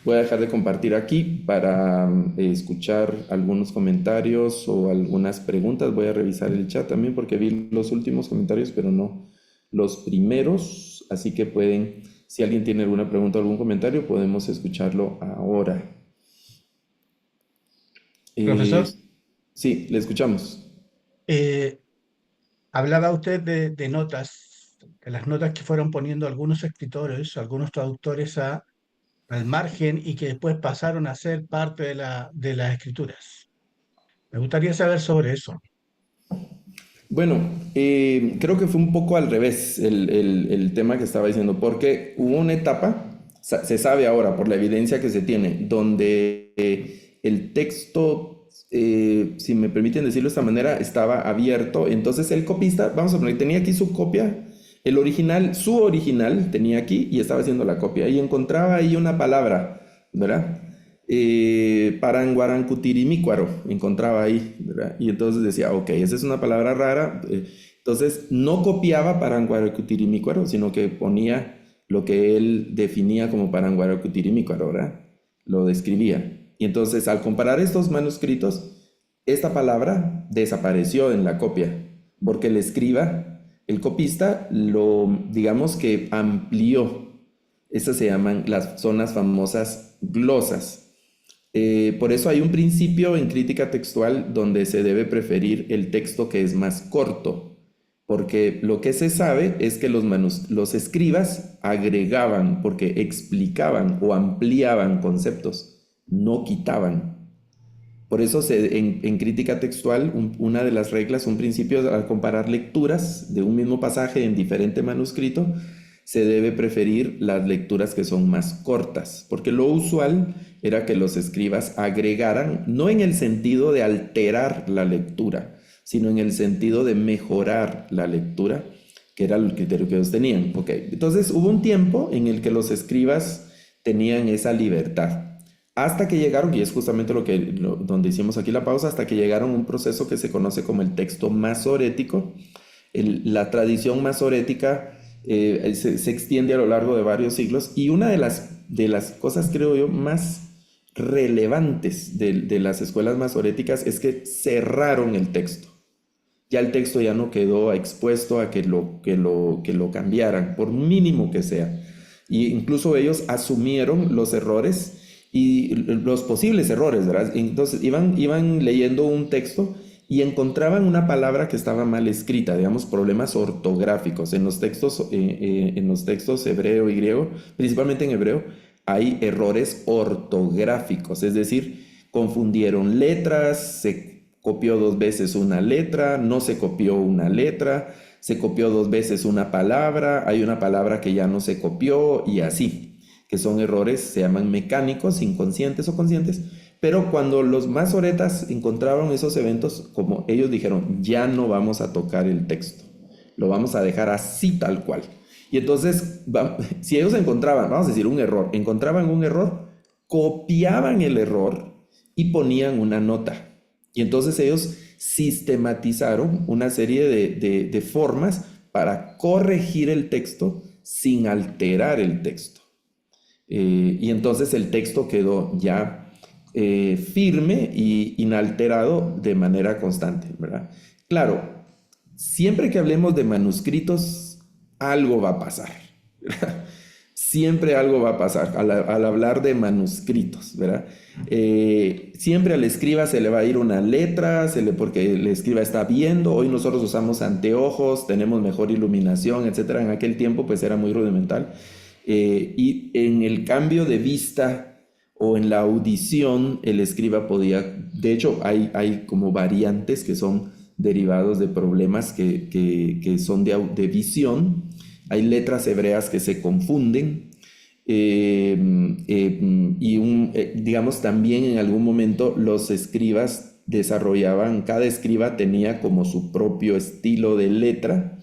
Voy a dejar de compartir aquí para escuchar algunos comentarios o algunas preguntas. Voy a revisar el chat también porque vi los últimos comentarios, pero no los primeros. Así que pueden, si alguien tiene alguna pregunta o algún comentario, podemos escucharlo ahora. Eh, Profesor, sí, le escuchamos. eh, hablaba usted de notas, de las notas que fueron poniendo algunos escritores, algunos traductores al margen y que después pasaron a ser parte de las escrituras. Me gustaría saber sobre eso. Bueno, creo que fue un poco al revés el tema que estaba diciendo, porque hubo una etapa, se sabe ahora por la evidencia que se tiene, donde el texto, si me permiten decirlo de esta manera, estaba abierto. Entonces el copista, vamos a poner, tenía aquí su copia, el original, su original tenía aquí y estaba haciendo la copia y encontraba ahí una palabra, ¿verdad? Paranguarancutirimícuaro, encontraba ahí, ¿verdad? Y entonces decía, ok, esa es una palabra rara. Entonces no copiaba Paranguarancutirimícuaro, sino que ponía lo que él definía como Paranguarancutirimícuaro, ¿verdad? Lo describía. Y entonces al comparar estos manuscritos, esta palabra desapareció en la copia, porque el escriba, el copista, lo, digamos que amplió. Estas se llaman son las famosas glosas. Por eso hay un principio en crítica textual donde se debe preferir el texto que es más corto, porque lo que se sabe es que los escribas agregaban, porque explicaban o ampliaban conceptos, no quitaban. Por eso en crítica textual, una de las reglas, un principio al comparar lecturas de un mismo pasaje en diferente manuscrito, se debe preferir las lecturas que son más cortas, porque lo usual era que los escribas agregaran, no en el sentido de alterar la lectura, sino en el sentido de mejorar la lectura, que era el criterio que ellos tenían. Okay. Entonces hubo un tiempo en el que los escribas tenían esa libertad. Hasta que llegaron, y es justamente donde hicimos aquí la pausa, hasta que llegaron a un proceso que se conoce como el texto masorético. La tradición masorética se extiende a lo largo de varios siglos y una de las cosas, creo yo, más relevantes de las escuelas masoréticas es que cerraron el texto. Ya el texto ya no quedó expuesto a que lo cambiaran, por mínimo que sea. Y incluso ellos asumieron los errores y los posibles errores, ¿verdad? Entonces iban leyendo un texto y encontraban una palabra que estaba mal escrita, digamos, problemas ortográficos. En los textos hebreo y griego, principalmente en hebreo, hay errores ortográficos, es decir, confundieron letras, se copió dos veces una letra, no se copió una letra, se copió dos veces una palabra, hay una palabra que ya no se copió y así, que son errores, se llaman mecánicos, inconscientes o conscientes, pero cuando los masoretas encontraron esos eventos, como ellos dijeron, ya no vamos a tocar el texto, lo vamos a dejar así tal cual. Y entonces, si ellos encontraban, vamos a decir, encontraban un error, copiaban el error y ponían una nota. Y entonces ellos sistematizaron una serie de formas para corregir el texto sin alterar el texto. Y entonces el texto quedó ya firme y inalterado de manera constante, ¿verdad? Claro, siempre que hablemos de manuscritos, algo va a pasar. Siempre algo va a pasar al hablar de manuscritos, ¿verdad? Siempre al escriba se le va a ir una letra, porque el escriba está viendo. Hoy nosotros usamos anteojos, tenemos mejor iluminación, etcétera. En aquel tiempo pues era muy rudimental. Y en el cambio de vista o en la audición, el escriba podía, de hecho hay como variantes que son derivados de problemas que son de visión. Hay letras hebreas que se confunden digamos también en algún momento los escribas desarrollaban, cada escriba tenía como su propio estilo de letra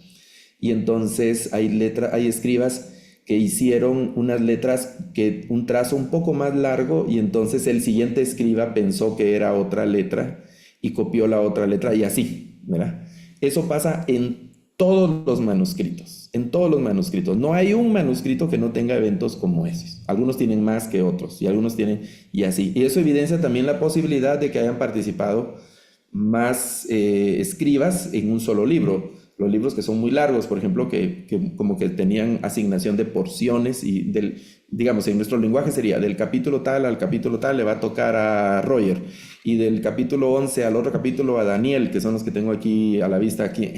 y entonces hay escribas que hicieron unas letras que un trazo un poco más largo y entonces el siguiente escriba pensó que era otra letra y copió la otra letra y así, ¿verdad? Eso pasa en todos los manuscritos. en todos los manuscritos. No hay un manuscrito que no tenga eventos como esos. Algunos tienen más que otros y algunos tienen y así. Y eso evidencia también la posibilidad de que hayan participado más escribas en un solo libro. Los libros que son muy largos, por ejemplo, que como que tenían asignación de porciones y digamos, en nuestro lenguaje sería del capítulo tal al capítulo tal le va a tocar a Roger y del capítulo 11 al otro capítulo a Daniel, que son los que tengo aquí a la vista aquí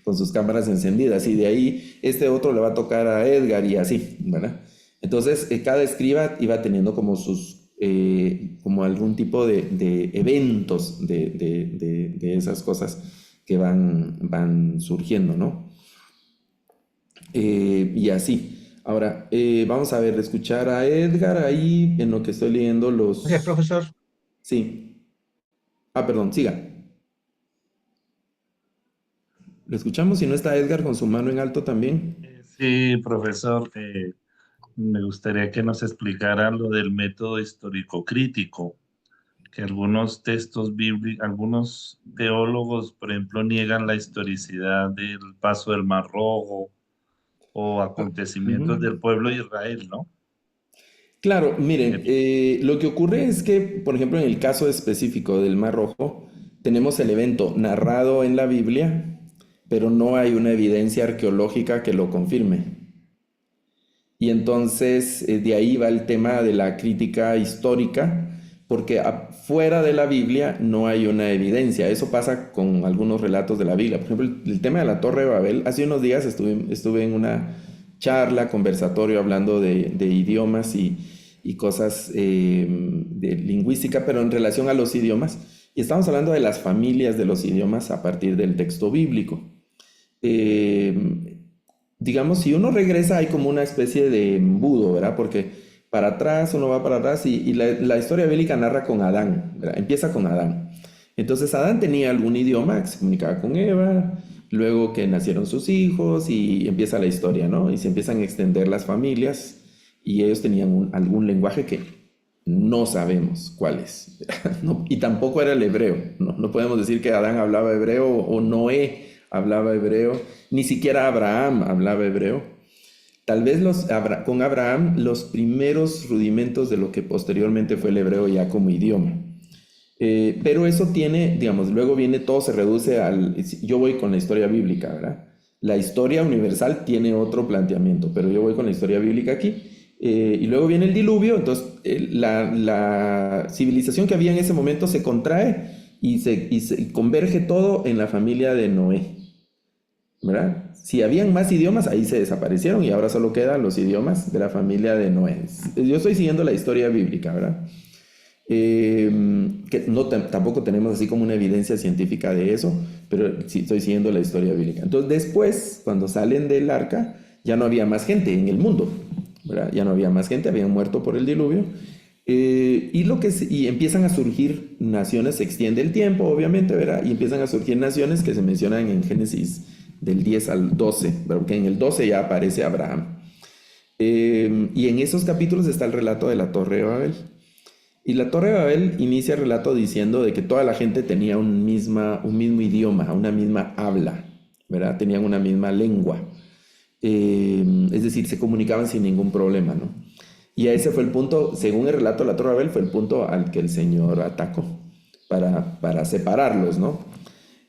con sus cámaras encendidas, y de ahí este otro le va a tocar a Edgar y así, ¿verdad? Entonces, cada escriba iba teniendo como como algún tipo de eventos de esas cosas que van surgiendo, ¿no? Y así. Ahora, vamos a ver, escuchar a Edgar ahí en lo que estoy leyendo Gracias, los... profesor. Sí. Ah, perdón, siga. ¿Lo escuchamos? Si no está Edgar con su mano en alto también. Sí, profesor, me gustaría que nos explicara lo del método histórico crítico, que algunos textos bíblicos, algunos teólogos, por ejemplo, niegan la historicidad del paso del Mar Rojo o acontecimientos Ujú. del pueblo de Israel, ¿no? Claro, miren, Eh, lo que ocurre es que, por ejemplo, en el caso específico del Mar Rojo, tenemos el evento narrado en la Biblia, pero no hay una evidencia arqueológica que lo confirme. Y entonces de ahí va el tema de la crítica histórica, porque afuera de la Biblia no hay una evidencia. Eso pasa con algunos relatos de la Biblia. Por ejemplo, el tema de la Torre de Babel. Hace unos días estuve en una charla, conversatorio, hablando de idiomas y cosas de lingüística, pero en relación a los idiomas. Y estamos hablando de las familias de los idiomas a partir del texto bíblico. Eh, digamos, si uno regresa hay como una especie de embudo, ¿verdad? Porque para atrás, uno va para atrás y la historia bíblica narra con Adán, ¿verdad? Empieza con Adán. Entonces Adán tenía algún idioma que se comunicaba con Eva, luego que nacieron sus hijos y empieza la historia, ¿no? Y se empiezan a extender las familias y ellos tenían algún lenguaje que no sabemos cuál es. No, y tampoco era el hebreo, ¿no? No podemos decir que Adán hablaba hebreo o Noé hablaba hebreo, ni siquiera Abraham hablaba hebreo. Tal vez con Abraham los primeros rudimentos de lo que posteriormente fue el hebreo ya como idioma. Pero eso tiene, digamos, luego viene, todo se reduce yo voy con la historia bíblica, ¿verdad? La historia universal tiene otro planteamiento, pero yo voy con la historia bíblica aquí. Y luego viene el diluvio, entonces la civilización que había en ese momento se contrae y se converge todo en la familia de Noé, ¿verdad? Si habían más idiomas, ahí se desaparecieron y ahora solo quedan los idiomas de la familia de Noé. Yo estoy siguiendo la historia bíblica, ¿verdad? Que no, tampoco tenemos así como una evidencia científica de eso, pero sí estoy siguiendo la historia bíblica. Entonces después, cuando salen del arca, ya no había más gente en el mundo, ¿verdad? Ya no había más gente, habían muerto por el diluvio. Y empiezan a surgir naciones, se extiende el tiempo, obviamente, ¿verdad? Y empiezan a surgir naciones que se mencionan en Génesis del 10 al 12, porque en el 12 ya aparece Abraham. Y en esos capítulos está el relato de la Torre de Babel. Y la Torre de Babel inicia el relato diciendo de que toda la gente tenía un mismo idioma, una misma habla, ¿verdad? Tenían una misma lengua. Es decir, se comunicaban sin ningún problema, ¿no? Y ese fue el punto, según el relato de la Torre de Babel, fue el punto al que el Señor atacó para separarlos, ¿no?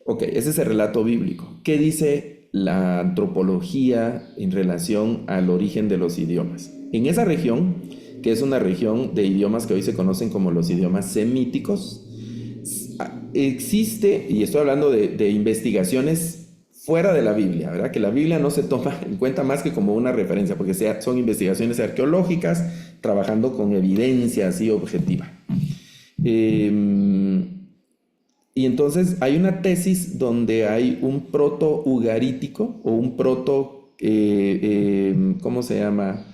Ok, ese es el relato bíblico. ¿Qué dice la antropología en relación al origen de los idiomas? En esa región, que es una región de idiomas que hoy se conocen como los idiomas semíticos, existe, y estoy hablando de investigaciones fuera de la Biblia, ¿verdad? Que la Biblia no se toma en cuenta más que como una referencia, porque son investigaciones arqueológicas trabajando con evidencia así objetiva. Y entonces hay una tesis donde hay un proto-ugarítico o un ¿cómo se llama?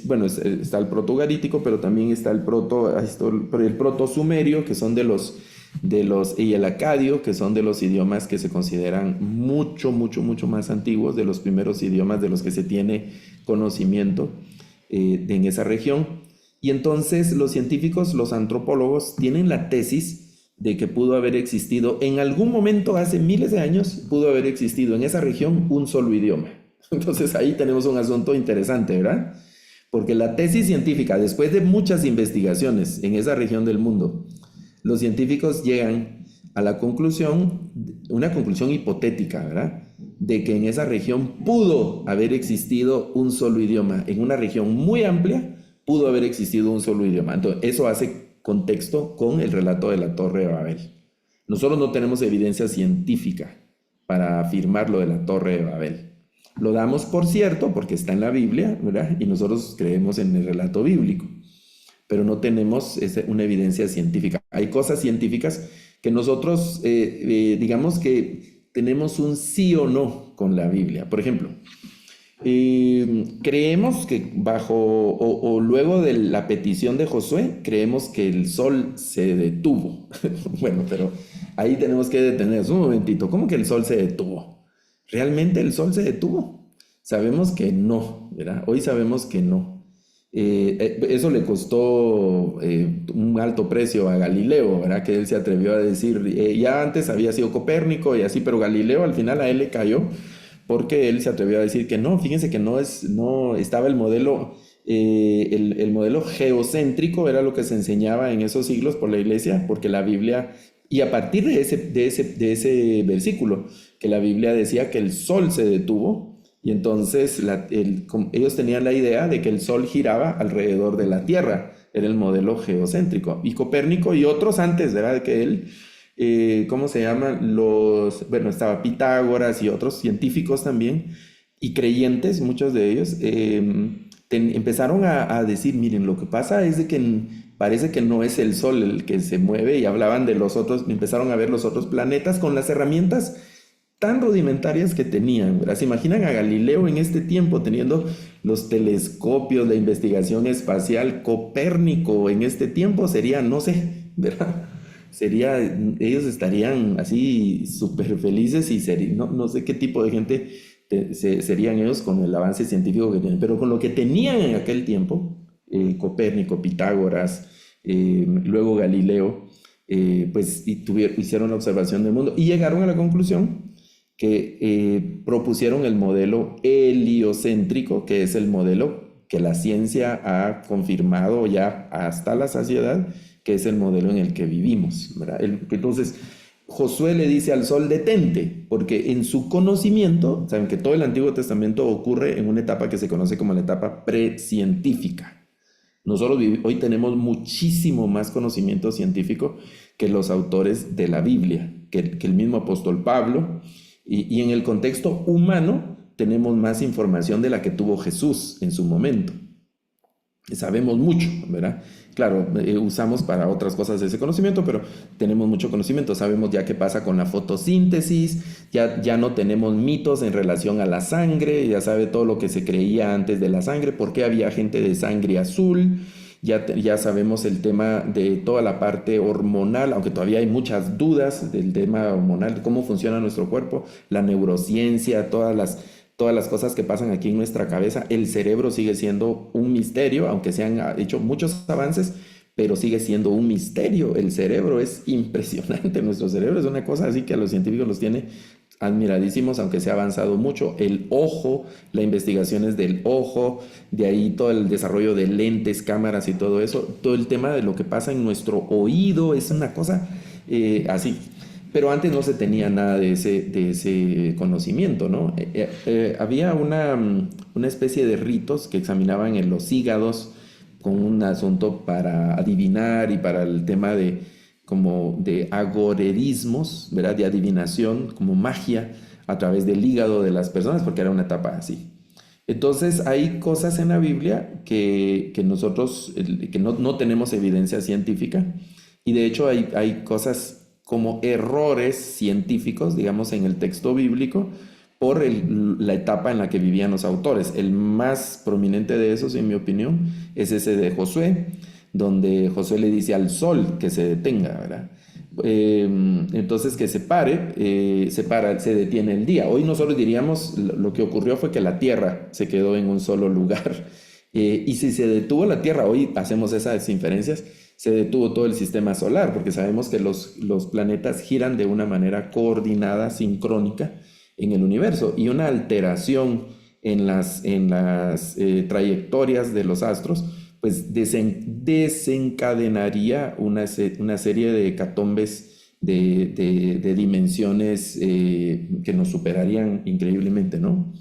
Bueno, está el proto-ugarítico, pero también está el proto-sumerio, que son y el acadio, que son de los idiomas que se consideran mucho, mucho, mucho más antiguos, de los primeros idiomas de los que se tiene conocimiento en esa región. Y entonces los científicos, los antropólogos, tienen la tesis de que pudo haber existido, en algún momento hace miles de años, pudo haber existido en esa región un solo idioma. Entonces ahí tenemos un asunto interesante, ¿verdad? Porque la tesis científica, después de muchas investigaciones en esa región del mundo, los científicos llegan a la conclusión, una conclusión hipotética, ¿verdad? De que en esa región pudo haber existido un solo idioma. En una región muy amplia pudo haber existido un solo idioma. Entonces, eso hace contexto con el relato de la Torre de Babel. Nosotros no tenemos evidencia científica para afirmar lo de la Torre de Babel. Lo damos por cierto porque está en la Biblia, ¿verdad? Y nosotros creemos en el relato bíblico, pero no tenemos una evidencia científica. Hay cosas científicas que nosotros, digamos que tenemos un sí o no con la Biblia. Por ejemplo, creemos que o luego de la petición de Josué, creemos que el sol se detuvo. Bueno, pero ahí tenemos que detenernos un momentito. ¿Cómo que el sol se detuvo? ¿Realmente el sol se detuvo? Sabemos que no, ¿verdad? Hoy sabemos que no. Eso le costó un alto precio a Galileo, ¿verdad? Que él se atrevió a decir, ya antes había sido Copérnico y así, pero Galileo al final a él le cayó porque él se atrevió a decir que no. Fíjense que no estaba el modelo, el modelo geocéntrico, era lo que se enseñaba en esos siglos por la iglesia, porque la Biblia, y a partir de ese versículo, que la Biblia decía que el sol se detuvo, y entonces ellos tenían la idea de que el sol giraba alrededor de la Tierra, era el modelo geocéntrico. Y Copérnico y otros antes, ¿verdad? Que él, ¿cómo se llaman? Bueno, estaba Pitágoras y otros científicos también, y creyentes, muchos de ellos, empezaron a decir, miren, lo que pasa es de que parece que no es el sol el que se mueve, y hablaban de los otros, empezaron a ver los otros planetas con las herramientas tan rudimentarias que tenían, ¿verdad? ¿Se imaginan a Galileo en este tiempo teniendo los telescopios, la investigación espacial? Copérnico en este tiempo sería, no sé, ¿verdad? Ellos estarían así súper felices y no sé qué tipo de gente serían ellos con el avance científico que tienen, pero con lo que tenían en aquel tiempo, Copérnico, Pitágoras, luego Galileo, pues hicieron la observación del mundo y llegaron a la conclusión que propusieron el modelo heliocéntrico, que es el modelo que la ciencia ha confirmado ya hasta la saciedad, que es el modelo en el que vivimos, ¿verdad? Entonces, Josué le dice al sol, detente, porque en su conocimiento, saben que todo el Antiguo Testamento ocurre en una etapa que se conoce como la etapa precientífica. Nosotros hoy tenemos muchísimo más conocimiento científico que los autores de la Biblia, que el mismo apóstol Pablo, y en el contexto humano tenemos más información de la que tuvo Jesús en su momento. Sabemos mucho, ¿verdad? Claro, usamos para otras cosas ese conocimiento, pero tenemos mucho conocimiento. Sabemos ya qué pasa con la fotosíntesis, ya no tenemos mitos en relación a la sangre, ya sabe todo lo que se creía antes de la sangre, por qué había gente de sangre azul, ya sabemos el tema de toda la parte hormonal, aunque todavía hay muchas dudas del tema hormonal, cómo funciona nuestro cuerpo, la neurociencia, todas las cosas que pasan aquí en nuestra cabeza. El cerebro sigue siendo un misterio, aunque se han hecho muchos avances, pero sigue siendo un misterio. El cerebro es impresionante, nuestro cerebro es una cosa así que a los científicos los tiene admiradísimos, aunque se ha avanzado mucho. El ojo, la investigación es del ojo, de ahí todo el desarrollo de lentes, cámaras y todo eso, todo el tema de lo que pasa en nuestro oído, es una cosa así. Pero antes no se tenía nada de ese conocimiento, ¿no? Había una especie de ritos que examinaban en los hígados con un asunto para adivinar y para el tema de agorerismos, ¿verdad? De adivinación, como magia a través del hígado de las personas, porque era una etapa así. Entonces hay cosas en la Biblia que nosotros que no tenemos evidencia científica, y de hecho hay cosas como errores científicos, digamos, en el texto bíblico por la etapa en la que vivían los autores. El más prominente de esos, en mi opinión, es ese de Josué, donde Josué le dice al sol que se detenga, ¿verdad? Entonces que se detiene el día. Hoy nosotros diríamos, lo que ocurrió fue que la tierra se quedó en un solo lugar. Y si se detuvo la tierra, hoy hacemos esas inferencias, se detuvo todo el sistema solar, porque sabemos que los planetas giran de una manera coordinada, sincrónica en el universo, y una alteración en las trayectorias de los astros, pues desencadenaría una serie de hecatombes de dimensiones que nos superarían increíblemente, ¿no?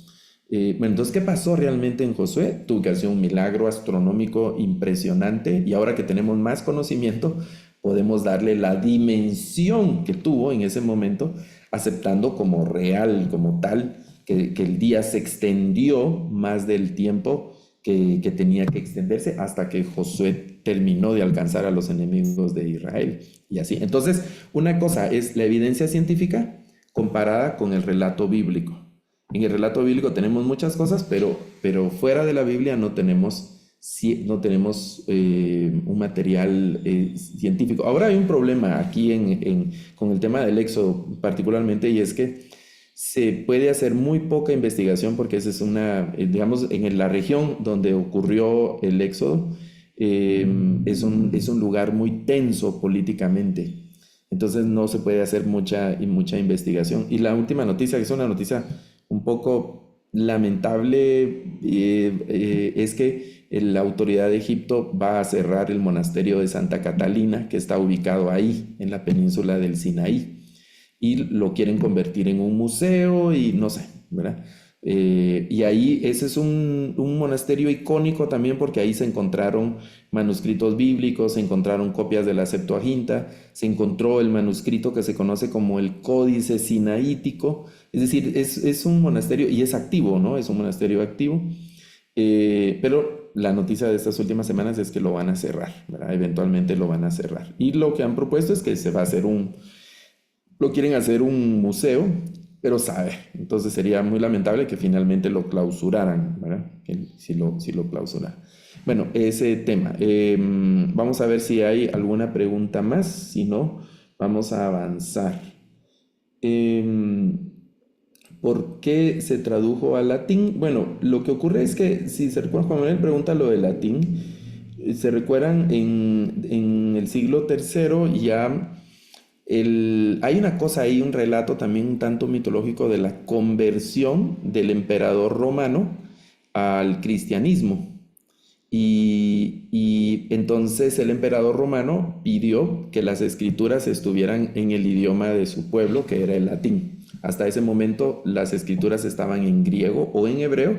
Bueno, entonces, ¿qué pasó realmente en Josué? Tuvo que hacer un milagro astronómico impresionante, y ahora que tenemos más conocimiento, podemos darle la dimensión que tuvo en ese momento, aceptando como real, como tal, que el día se extendió más del tiempo que tenía que extenderse hasta que Josué terminó de alcanzar a los enemigos de Israel. Y así. Entonces, una cosa es la evidencia científica comparada con el relato bíblico. En el relato bíblico tenemos muchas cosas, pero fuera de la Biblia no tenemos un material científico. Ahora hay un problema aquí con el tema del Éxodo particularmente, y es que se puede hacer muy poca investigación porque esa es digamos, en la región donde ocurrió el Éxodo, es un lugar muy tenso políticamente. Entonces no se puede hacer mucha investigación. Y la última noticia, que es una noticia un poco lamentable, es que la autoridad de Egipto va a cerrar el monasterio de Santa Catalina, que está ubicado ahí, en la península del Sinaí, y lo quieren convertir en un museo y no sé, ¿verdad? Y ahí ese es un monasterio icónico también, porque ahí se encontraron manuscritos bíblicos, se encontraron copias de la Septuaginta, se encontró el manuscrito que se conoce como el Códice Sinaítico. Es decir, es un monasterio, y es activo, ¿no? Es un monasterio activo, pero la noticia de estas últimas semanas es que lo van a cerrar, ¿verdad? Eventualmente lo van a cerrar, y lo que han propuesto es que se va a hacer lo quieren hacer un museo, pero sabe, entonces sería muy lamentable que finalmente lo clausuraran, ¿verdad? Si lo clausuran. Bueno, ese tema. Vamos a ver si hay alguna pregunta más. Si no, vamos a avanzar. ¿Por qué se tradujo al latín? Bueno, lo que ocurre es que, si se recuerdan, Juan Manuel pregunta lo del latín, se recuerdan en el siglo III ya. Hay una cosa ahí, un relato también un tanto mitológico de la conversión del emperador romano al cristianismo. Y entonces el emperador romano pidió que las escrituras estuvieran en el idioma de su pueblo, que era el latín. Hasta ese momento las escrituras estaban en griego o en hebreo,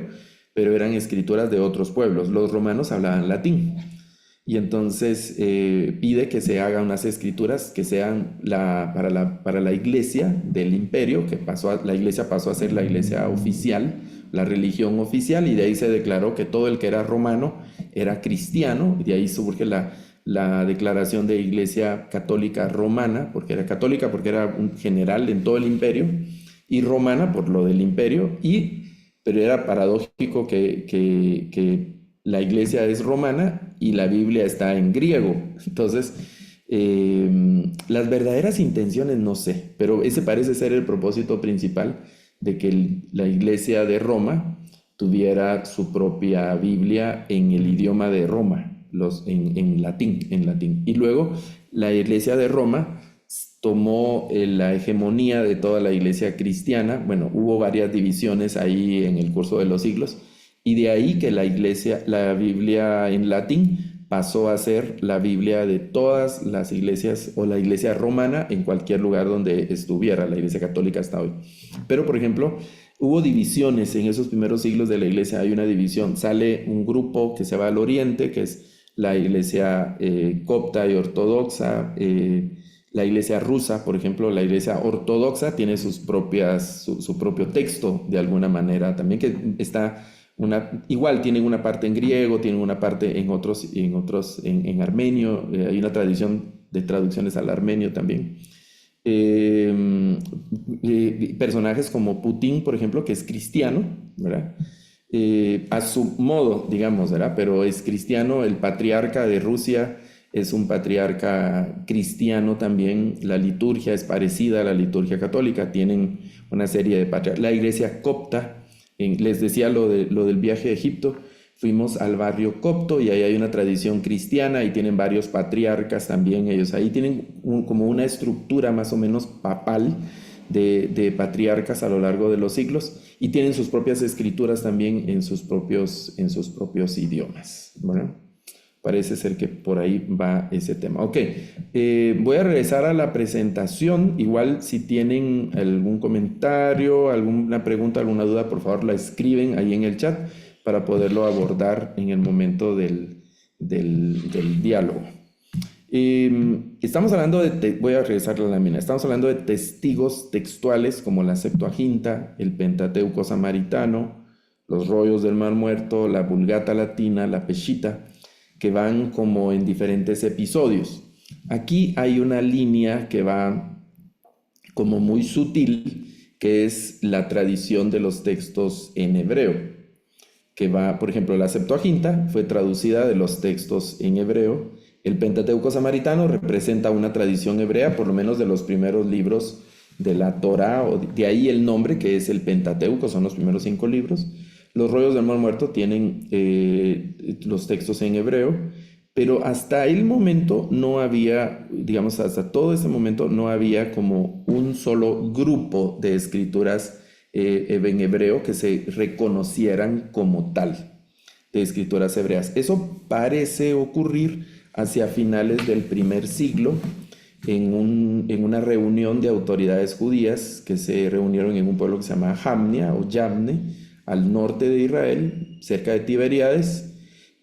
pero eran escrituras de otros pueblos. Los romanos hablaban latín. Y entonces pide que se hagan unas escrituras que sean para la iglesia del imperio, la iglesia pasó a ser la iglesia oficial, la religión oficial, y de ahí se declaró que todo el que era romano era cristiano, y de ahí surge la declaración de Iglesia Católica Romana, porque era católica, porque era un general en todo el imperio, y romana por lo del imperio, pero era paradójico que la iglesia es romana y la Biblia está en griego. Entonces, las verdaderas intenciones no sé, pero ese parece ser el propósito principal, de que la iglesia de Roma tuviera su propia Biblia en el idioma de Roma, en latín. Y luego la iglesia de Roma tomó la hegemonía de toda la iglesia cristiana. Bueno, hubo varias divisiones ahí en el curso de los siglos, y de ahí que la Biblia en latín pasó a ser la Biblia de todas las iglesias, o la iglesia romana en cualquier lugar donde estuviera, la iglesia católica hasta hoy. Pero, por ejemplo, hubo divisiones en esos primeros siglos de la iglesia. Hay una división, sale un grupo que se va al oriente, que es la iglesia copta y ortodoxa. La iglesia rusa, por ejemplo, la iglesia ortodoxa tiene su propio texto, de alguna manera también, que está igual tienen una parte en griego, tienen una parte en armenio. Hay una tradición de traducciones al armenio también. Personajes como Putin, por ejemplo, que es cristiano, ¿verdad? A su modo, digamos, ¿verdad? Pero es cristiano. El patriarca de Rusia es un patriarca cristiano también. La liturgia es parecida a la liturgia católica. Tienen una serie de patriarcas. La iglesia copta, les decía lo del viaje a Egipto, fuimos al barrio copto y ahí hay una tradición cristiana y tienen varios patriarcas también ellos. Ahí tienen como una estructura más o menos papal de patriarcas a lo largo de los siglos y tienen sus propias escrituras también en sus propios idiomas. Bueno, parece ser que por ahí va ese tema. Ok, voy a regresar a la presentación. Igual si tienen algún comentario, alguna pregunta, alguna duda, por favor la escriben ahí en el chat para poderlo abordar en el momento del diálogo. Estamos hablando voy a regresar a la lámina, estamos hablando de testigos textuales como la Septuaginta, el Pentateuco samaritano, los rollos del Mar Muerto, la Vulgata latina, la Peshitta, que van como en diferentes episodios. Aquí hay una línea que va como muy sutil, que es la tradición de los textos en hebreo, que va, por ejemplo, la Septuaginta fue traducida de los textos en hebreo. El Pentateuco samaritano representa una tradición hebrea, por lo menos de los primeros libros de la Torá, o de ahí el nombre que es el Pentateuco, son los primeros 5 libros. Los rollos del Mar Muerto tienen los textos en hebreo, pero hasta el momento no había, digamos, hasta todo ese momento no había como un solo grupo de escrituras en hebreo que se reconocieran como tal, de escrituras hebreas. Eso parece ocurrir hacia finales del primer siglo en una reunión de autoridades judías que se reunieron en un pueblo que se llama Jamnia o Yamne, al norte de Israel, cerca de Tiberíades,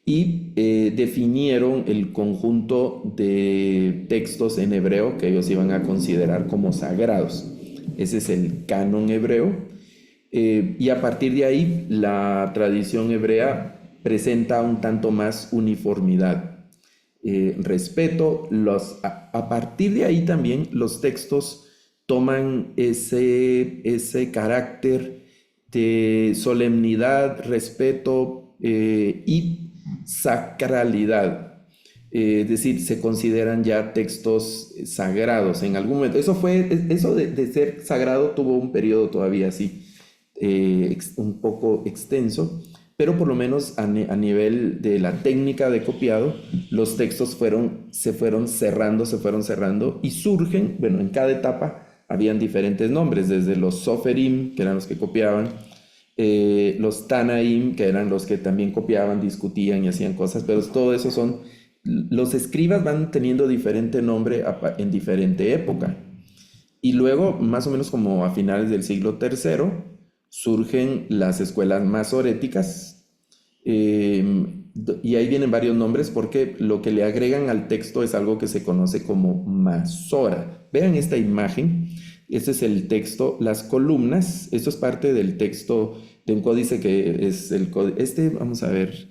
y definieron el conjunto de textos en hebreo que ellos iban a considerar como sagrados. Ese es el canon hebreo. Y a partir de ahí la tradición hebrea presenta un tanto más uniformidad, respeto. A partir de ahí también los textos toman ese carácter de solemnidad, respeto y sacralidad. Es decir, se consideran ya textos sagrados en algún momento. Eso de ser sagrado tuvo un periodo todavía así, un poco extenso, pero por lo menos a nivel de la técnica de copiado, los textos se fueron cerrando y surgen, bueno, en cada etapa habían diferentes nombres, desde los Soferim, que eran los que copiaban, los Tanaim, que eran los que también copiaban, discutían y hacían cosas, pero todo eso los escribas van teniendo diferente nombre en diferente época. Y luego, más o menos como a finales del siglo III, surgen las escuelas masoréticas, y ahí vienen varios nombres porque lo que le agregan al texto es algo que se conoce como masora. Vean esta imagen, este es el texto, las columnas, esto es parte del texto de un códice que es el códice, vamos a ver,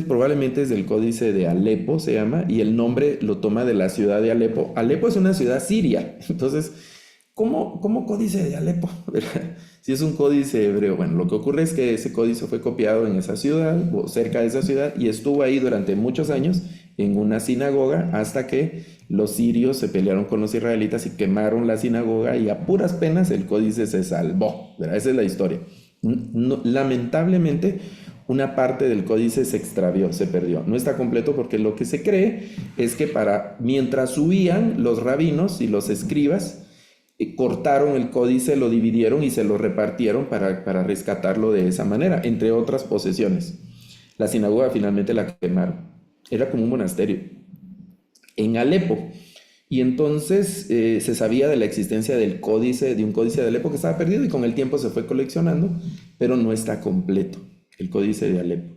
probablemente es del códice de Alepo, se llama, y el nombre lo toma de la ciudad de Alepo. Alepo es una ciudad siria, entonces, ¿cómo códice de Alepo? Si es un códice hebreo. Bueno, lo que ocurre es que ese códice fue copiado en esa ciudad o cerca de esa ciudad y estuvo ahí durante muchos años en una sinagoga hasta que los sirios se pelearon con los israelitas y quemaron la sinagoga y a puras penas el códice se salvó. ¿Verdad? Esa es la historia. Lamentablemente, una parte del códice se extravió, se perdió. No está completo porque lo que se cree es que mientras subían los rabinos y los escribas, cortaron el códice, lo dividieron y se lo repartieron para rescatarlo de esa manera, entre otras posesiones. La sinagoga finalmente la quemaron. Era como un monasterio en Alepo. Y entonces se sabía de la existencia de un códice de Alepo que estaba perdido y con el tiempo se fue coleccionando, pero no está completo el códice de Alepo.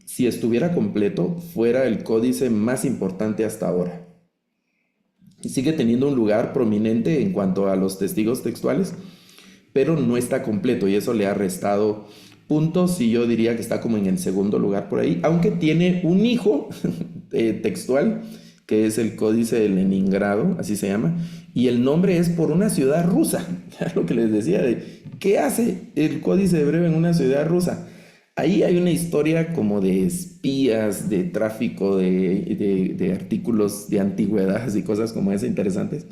Si estuviera completo, fuera el códice más importante hasta ahora. Sigue teniendo un lugar prominente en cuanto a los testigos textuales, pero no está completo y eso le ha restado puntos y yo diría que está como en el segundo lugar por ahí, aunque tiene un hijo textual que es el Códice de Leningrado, así se llama, y el nombre es por una ciudad rusa. Lo que les decía de ¿qué hace el Códice hebreo en una ciudad rusa? Ahí hay una historia como de espías, de tráfico de artículos de antigüedades y cosas como esas interesantes,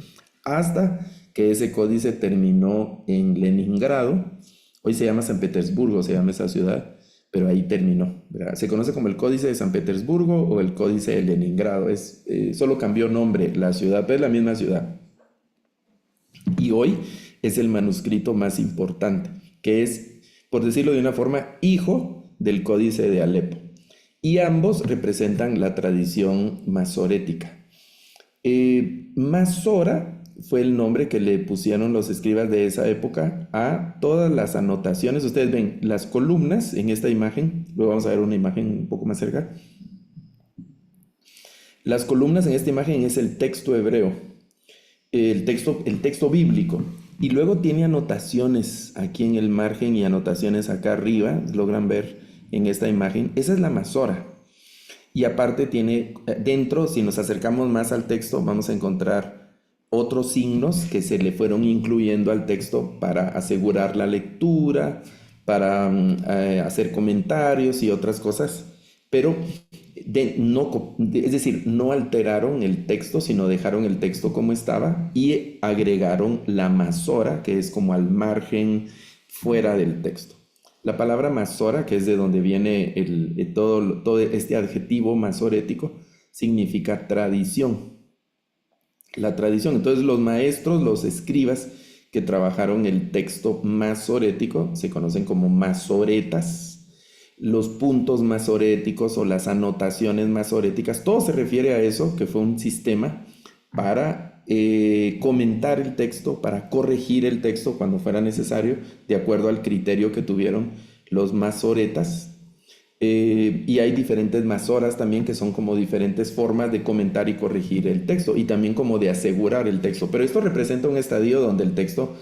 hasta que ese códice terminó en Leningrado. Hoy se llama San Petersburgo, se llama esa ciudad, pero ahí terminó, ¿verdad? Se conoce como el Códice de San Petersburgo o el Códice de Leningrado. Solo cambió nombre la ciudad, pero es la misma ciudad. Y hoy es el manuscrito más importante, que es, por decirlo de una forma, hijo del Códice de Alepo. Y ambos representan la tradición masorética. Masora fue el nombre que le pusieron los escribas de esa época a todas las anotaciones. Ustedes ven las columnas en esta imagen, luego vamos a ver una imagen un poco más cerca. Las columnas en esta imagen es el texto hebreo, el texto bíblico. Y luego tiene anotaciones aquí en el margen y anotaciones acá arriba, logran ver en esta imagen. Esa es la Masora. Y aparte tiene dentro, si nos acercamos más al texto, vamos a encontrar otros signos que se le fueron incluyendo al texto para asegurar la lectura, para hacer comentarios y otras cosas. Pero es decir, no alteraron el texto, sino dejaron el texto como estaba y agregaron la Masora, que es como al margen, fuera del texto. La palabra Masora, que es de donde viene todo este adjetivo masorético, significa tradición. La tradición. Entonces los maestros, los escribas que trabajaron el texto masorético, se conocen como masoretas. Los puntos masoréticos o las anotaciones masoréticas, todo se refiere a eso, que fue un sistema para comentar el texto, para corregir el texto cuando fuera necesario, de acuerdo al criterio que tuvieron los masoretas. Y hay diferentes masoras también, que son como diferentes formas de comentar y corregir el texto, y también como de asegurar el texto. Pero esto representa un estadio donde el texto,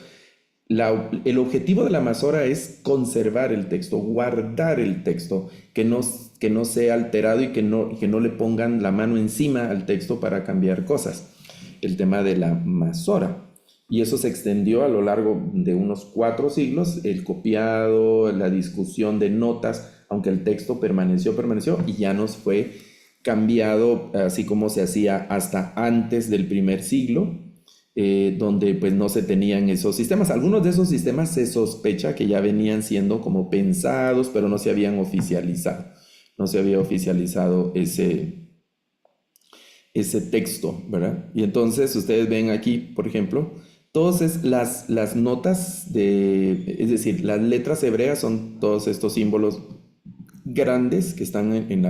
el objetivo de la Masora es conservar el texto, guardar el texto, que no sea alterado y que no le pongan la mano encima al texto para cambiar cosas. El tema de la Masora. Y eso se extendió a lo largo de unos 4 siglos, el copiado, la discusión de notas, aunque el texto permaneció y ya nos fue cambiado, así como se hacía hasta antes del primer siglo, donde pues no se tenían esos sistemas. Algunos de esos sistemas se sospecha que ya venían siendo como pensados, pero no se habían oficializado. No se había oficializado ese texto, ¿verdad? Y entonces ustedes ven aquí, por ejemplo, todas las notas es decir, las letras hebreas son todos estos símbolos grandes que están en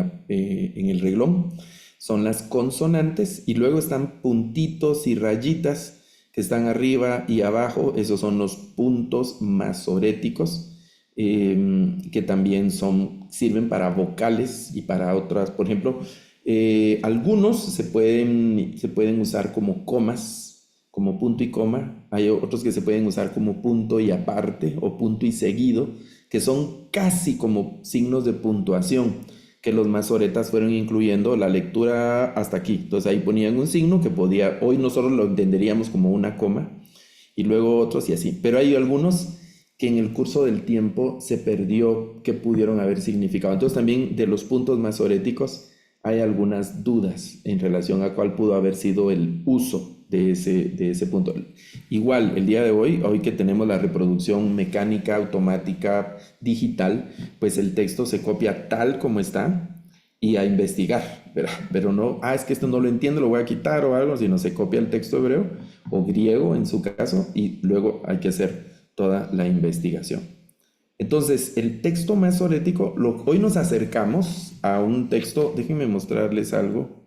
el reglón, son las consonantes, y luego están puntitos y rayitas que están arriba y abajo. Esos son los puntos masoréticos, que también sirven para vocales y para otras. Por ejemplo, algunos se pueden usar como comas, como punto y coma. Hay otros que se pueden usar como punto y aparte o punto y seguido, que son casi como signos de puntuación, que los masoretas fueron incluyendo la lectura hasta aquí. Entonces ahí ponían un signo que hoy nosotros lo entenderíamos como una coma, y luego otros y así. Pero hay algunos que en el curso del tiempo se perdió qué pudieron haber significado. Entonces también de los puntos masoréticos hay algunas dudas en relación a cuál pudo haber sido el uso de ese punto. Igual, el día de hoy que tenemos la reproducción mecánica, automática, digital, pues el texto se copia tal como está y a investigar, pero no, es que esto no lo entiendo, lo voy a quitar o algo, sino se copia el texto hebreo o griego en su caso, y luego hay que hacer toda la investigación. Entonces, el texto masorético, hoy nos acercamos a un texto. Déjenme mostrarles algo.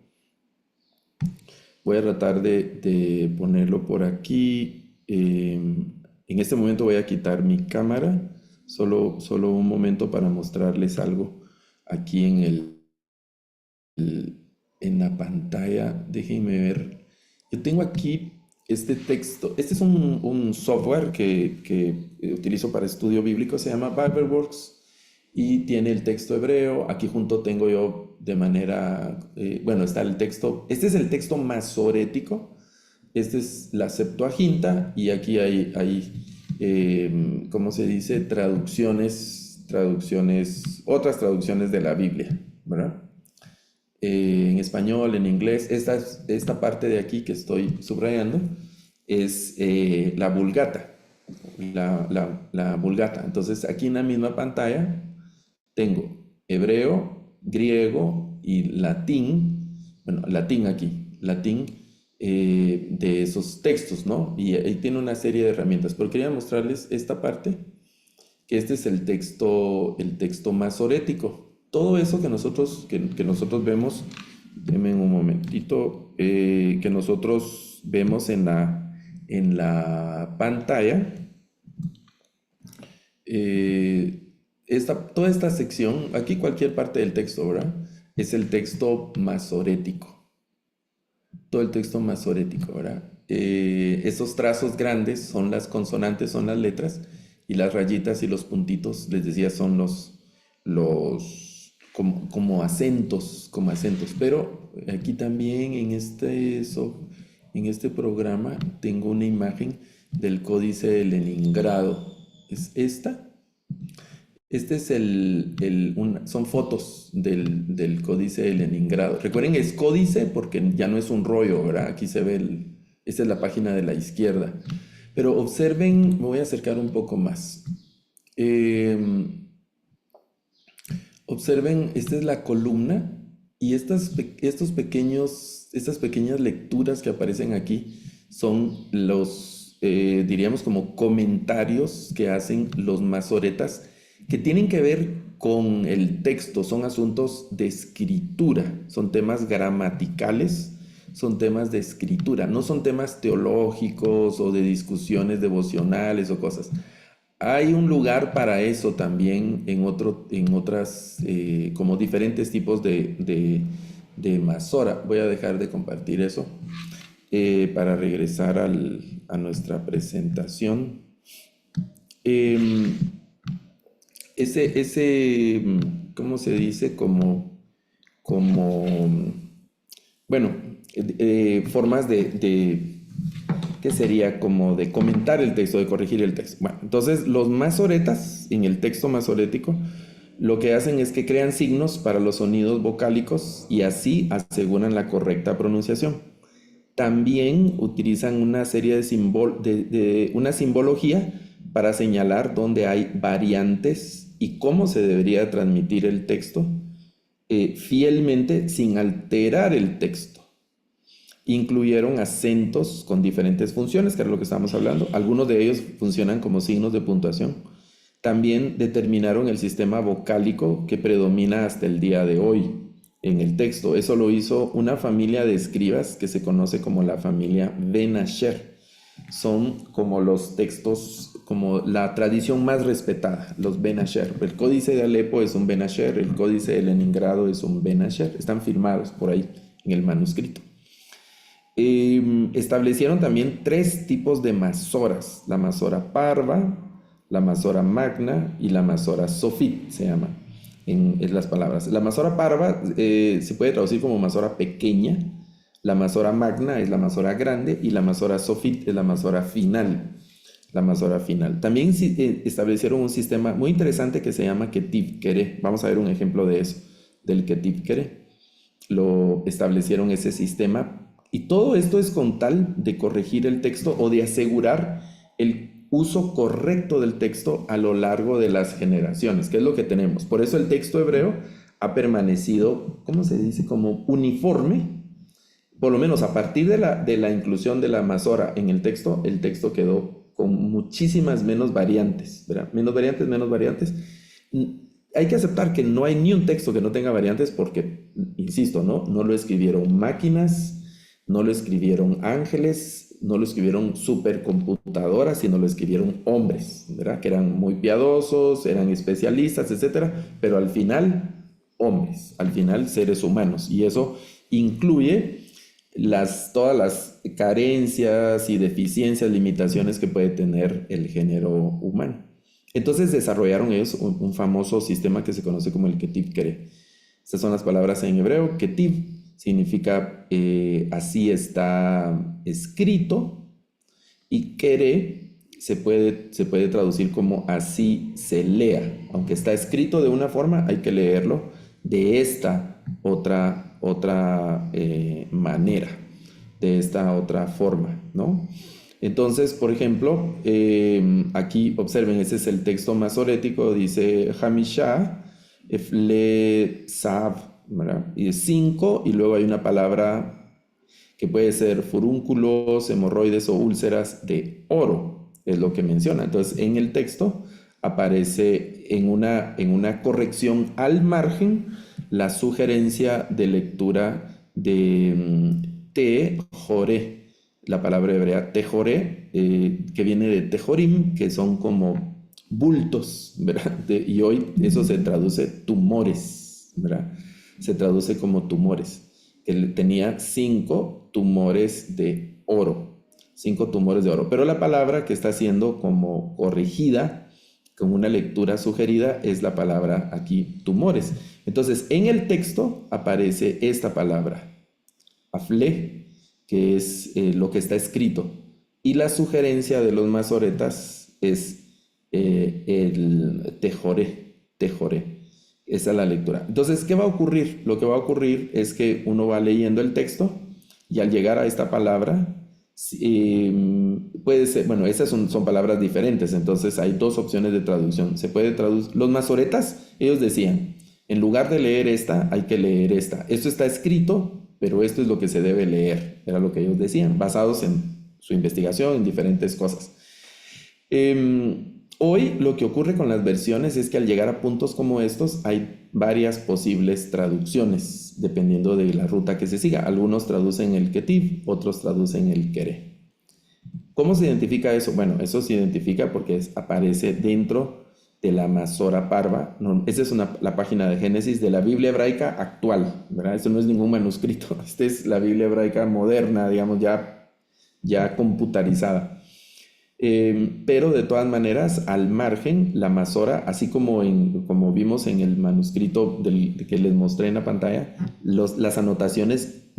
Voy a tratar de ponerlo por aquí. En este momento voy a quitar mi cámara. Solo un momento para mostrarles algo aquí en la pantalla. Déjenme ver. Yo tengo aquí este texto. Este es un software que utilizo para estudio bíblico. Se llama BibleWorks y tiene el texto hebreo. Aquí junto tengo yo de manera, está el texto. Este es el texto masorético. Este es la Septuaginta, y aquí hay ¿cómo se dice? Otras traducciones de la Biblia, ¿verdad? En español, en inglés. Esta parte de aquí que estoy subrayando es la Vulgata. La Vulgata. Entonces aquí en la misma pantalla Tengo hebreo, griego y latín, bueno, latín aquí, latín de esos textos, ¿no? Y ahí tiene una serie de herramientas, pero quería mostrarles esta parte, que este es el texto masorético. Todo eso que nosotros vemos, denme un momentito, que nosotros vemos en la pantalla, toda esta sección, aquí cualquier parte del texto, ¿verdad? Es el texto masorético. Todo el texto masorético, ¿verdad? Esos trazos grandes son las consonantes, son las letras, y las rayitas y los puntitos, les decía, son como acentos, Pero aquí también en este programa tengo una imagen del Códice de Leningrado. Es esta. Este es son fotos del Códice de Leningrado. Recuerden, es códice porque ya no es un rollo, ¿verdad? Aquí se ve esta es la página de la izquierda. Pero observen, me voy a acercar un poco más. Observen, esta es la columna y estas pequeñas lecturas que aparecen aquí son diríamos como comentarios que hacen los masoretas, que tienen que ver con el texto, son asuntos de escritura, son temas gramaticales, son temas de escritura, no son temas teológicos o de discusiones devocionales o cosas. Hay un lugar para eso también en otras, como diferentes tipos de masora. Voy a dejar de compartir eso para regresar a nuestra presentación. ¿Cómo se dice? Bueno, formas ¿qué sería? Como de comentar el texto, de corregir el texto. Bueno, entonces los masoretas, en el texto masorético, lo que hacen es que crean signos para los sonidos vocálicos y así aseguran la correcta pronunciación. También utilizan una serie una simbología para señalar dónde hay variantes y cómo se debería transmitir el texto fielmente sin alterar el texto. Incluyeron acentos con diferentes funciones, que era lo que estábamos hablando. Algunos de ellos funcionan como signos de puntuación. También determinaron el sistema vocálico que predomina hasta el día de hoy en el texto. Eso lo hizo una familia de escribas que se conoce como la familia Ben Asher. Son como los textos, como la tradición más respetada, los Ben Asher. El Códice de Alepo es un Ben Asher, el Códice de Leningrado es un Ben Asher. Están firmados por ahí en el manuscrito. Establecieron también 3 tipos de masoras: la masora parva, la masora magna y la masora sofit, se llama en las palabras. La masora parva se puede traducir como masora pequeña, la masora magna es la masora grande y la masora sofit es la masora final. También establecieron un sistema muy interesante que se llama Ketiv Kere. Vamos a ver un ejemplo de eso, del Ketiv Kere. Lo establecieron ese sistema. Y todo esto es con tal de corregir el texto o de asegurar el uso correcto del texto a lo largo de las generaciones, que es lo que tenemos. Por eso el texto hebreo ha permanecido, ¿cómo se dice? Como uniforme. Por lo menos a partir de la inclusión de la masora en el texto quedó con muchísimas menos variantes, ¿verdad? Menos variantes. Hay que aceptar que no hay ni un texto que no tenga variantes porque, insisto, no lo escribieron máquinas, no lo escribieron ángeles, no lo escribieron supercomputadoras, sino lo escribieron hombres, ¿verdad? Que eran muy piadosos, eran especialistas, etcétera, pero al final hombres, al final seres humanos, y eso incluye todas las carencias y deficiencias, limitaciones que puede tener el género humano. Entonces desarrollaron ellos un famoso sistema que se conoce como el Ketiv Kere. Estas son las palabras en hebreo. Ketiv significa así está escrito, y Kere se puede traducir como así se lea. Aunque está escrito de una forma, hay que leerlo de esta otra manera, de esta otra forma, ¿no? Entonces, por ejemplo, aquí observen, ese es el texto masorético, dice Hamishah, Efle, Sav, ¿verdad? Y 5, y luego hay una palabra que puede ser furúnculos, hemorroides o úlceras de oro, es lo que menciona. Entonces, en el texto aparece en una corrección al margen la sugerencia de lectura de Te-Joré, la palabra hebrea Te-Joré, que viene de Tejorim, que son como bultos, ¿verdad? Y hoy eso se traduce tumores, ¿verdad? Se traduce como tumores. Él tenía 5 tumores de oro, 5 tumores de oro. Pero la palabra que está siendo como corregida, con una lectura sugerida, es la palabra aquí, tumores. Entonces, en el texto aparece esta palabra, afle, que es lo que está escrito. Y la sugerencia de los masoretas es el tejoré, tejoré. Esa es la lectura. Entonces, ¿qué va a ocurrir? Lo que va a ocurrir es que uno va leyendo el texto y al llegar a esta palabra, puede ser, bueno, esas son palabras diferentes, entonces hay dos opciones de traducción. Se puede traducir, los masoretas, ellos decían, en lugar de leer esta, hay que leer esta. Esto está escrito, pero esto es lo que se debe leer, era lo que ellos decían, basados en su investigación, en diferentes cosas. Hoy lo que ocurre con las versiones es que al llegar a puntos como estos hay varias posibles traducciones dependiendo de la ruta que se siga. Algunos traducen el Ketiv, otros traducen el Kere. ¿Cómo se identifica eso? Bueno, eso se identifica porque aparece dentro de la Masora Parva. No, esa es la página de Génesis de la Biblia hebraica actual, ¿verdad? Esto no es ningún manuscrito. Esta es la Biblia hebraica moderna, digamos, ya computarizada. Pero de todas maneras, al margen, la Masora, así como vimos en el manuscrito que les mostré en la pantalla, las anotaciones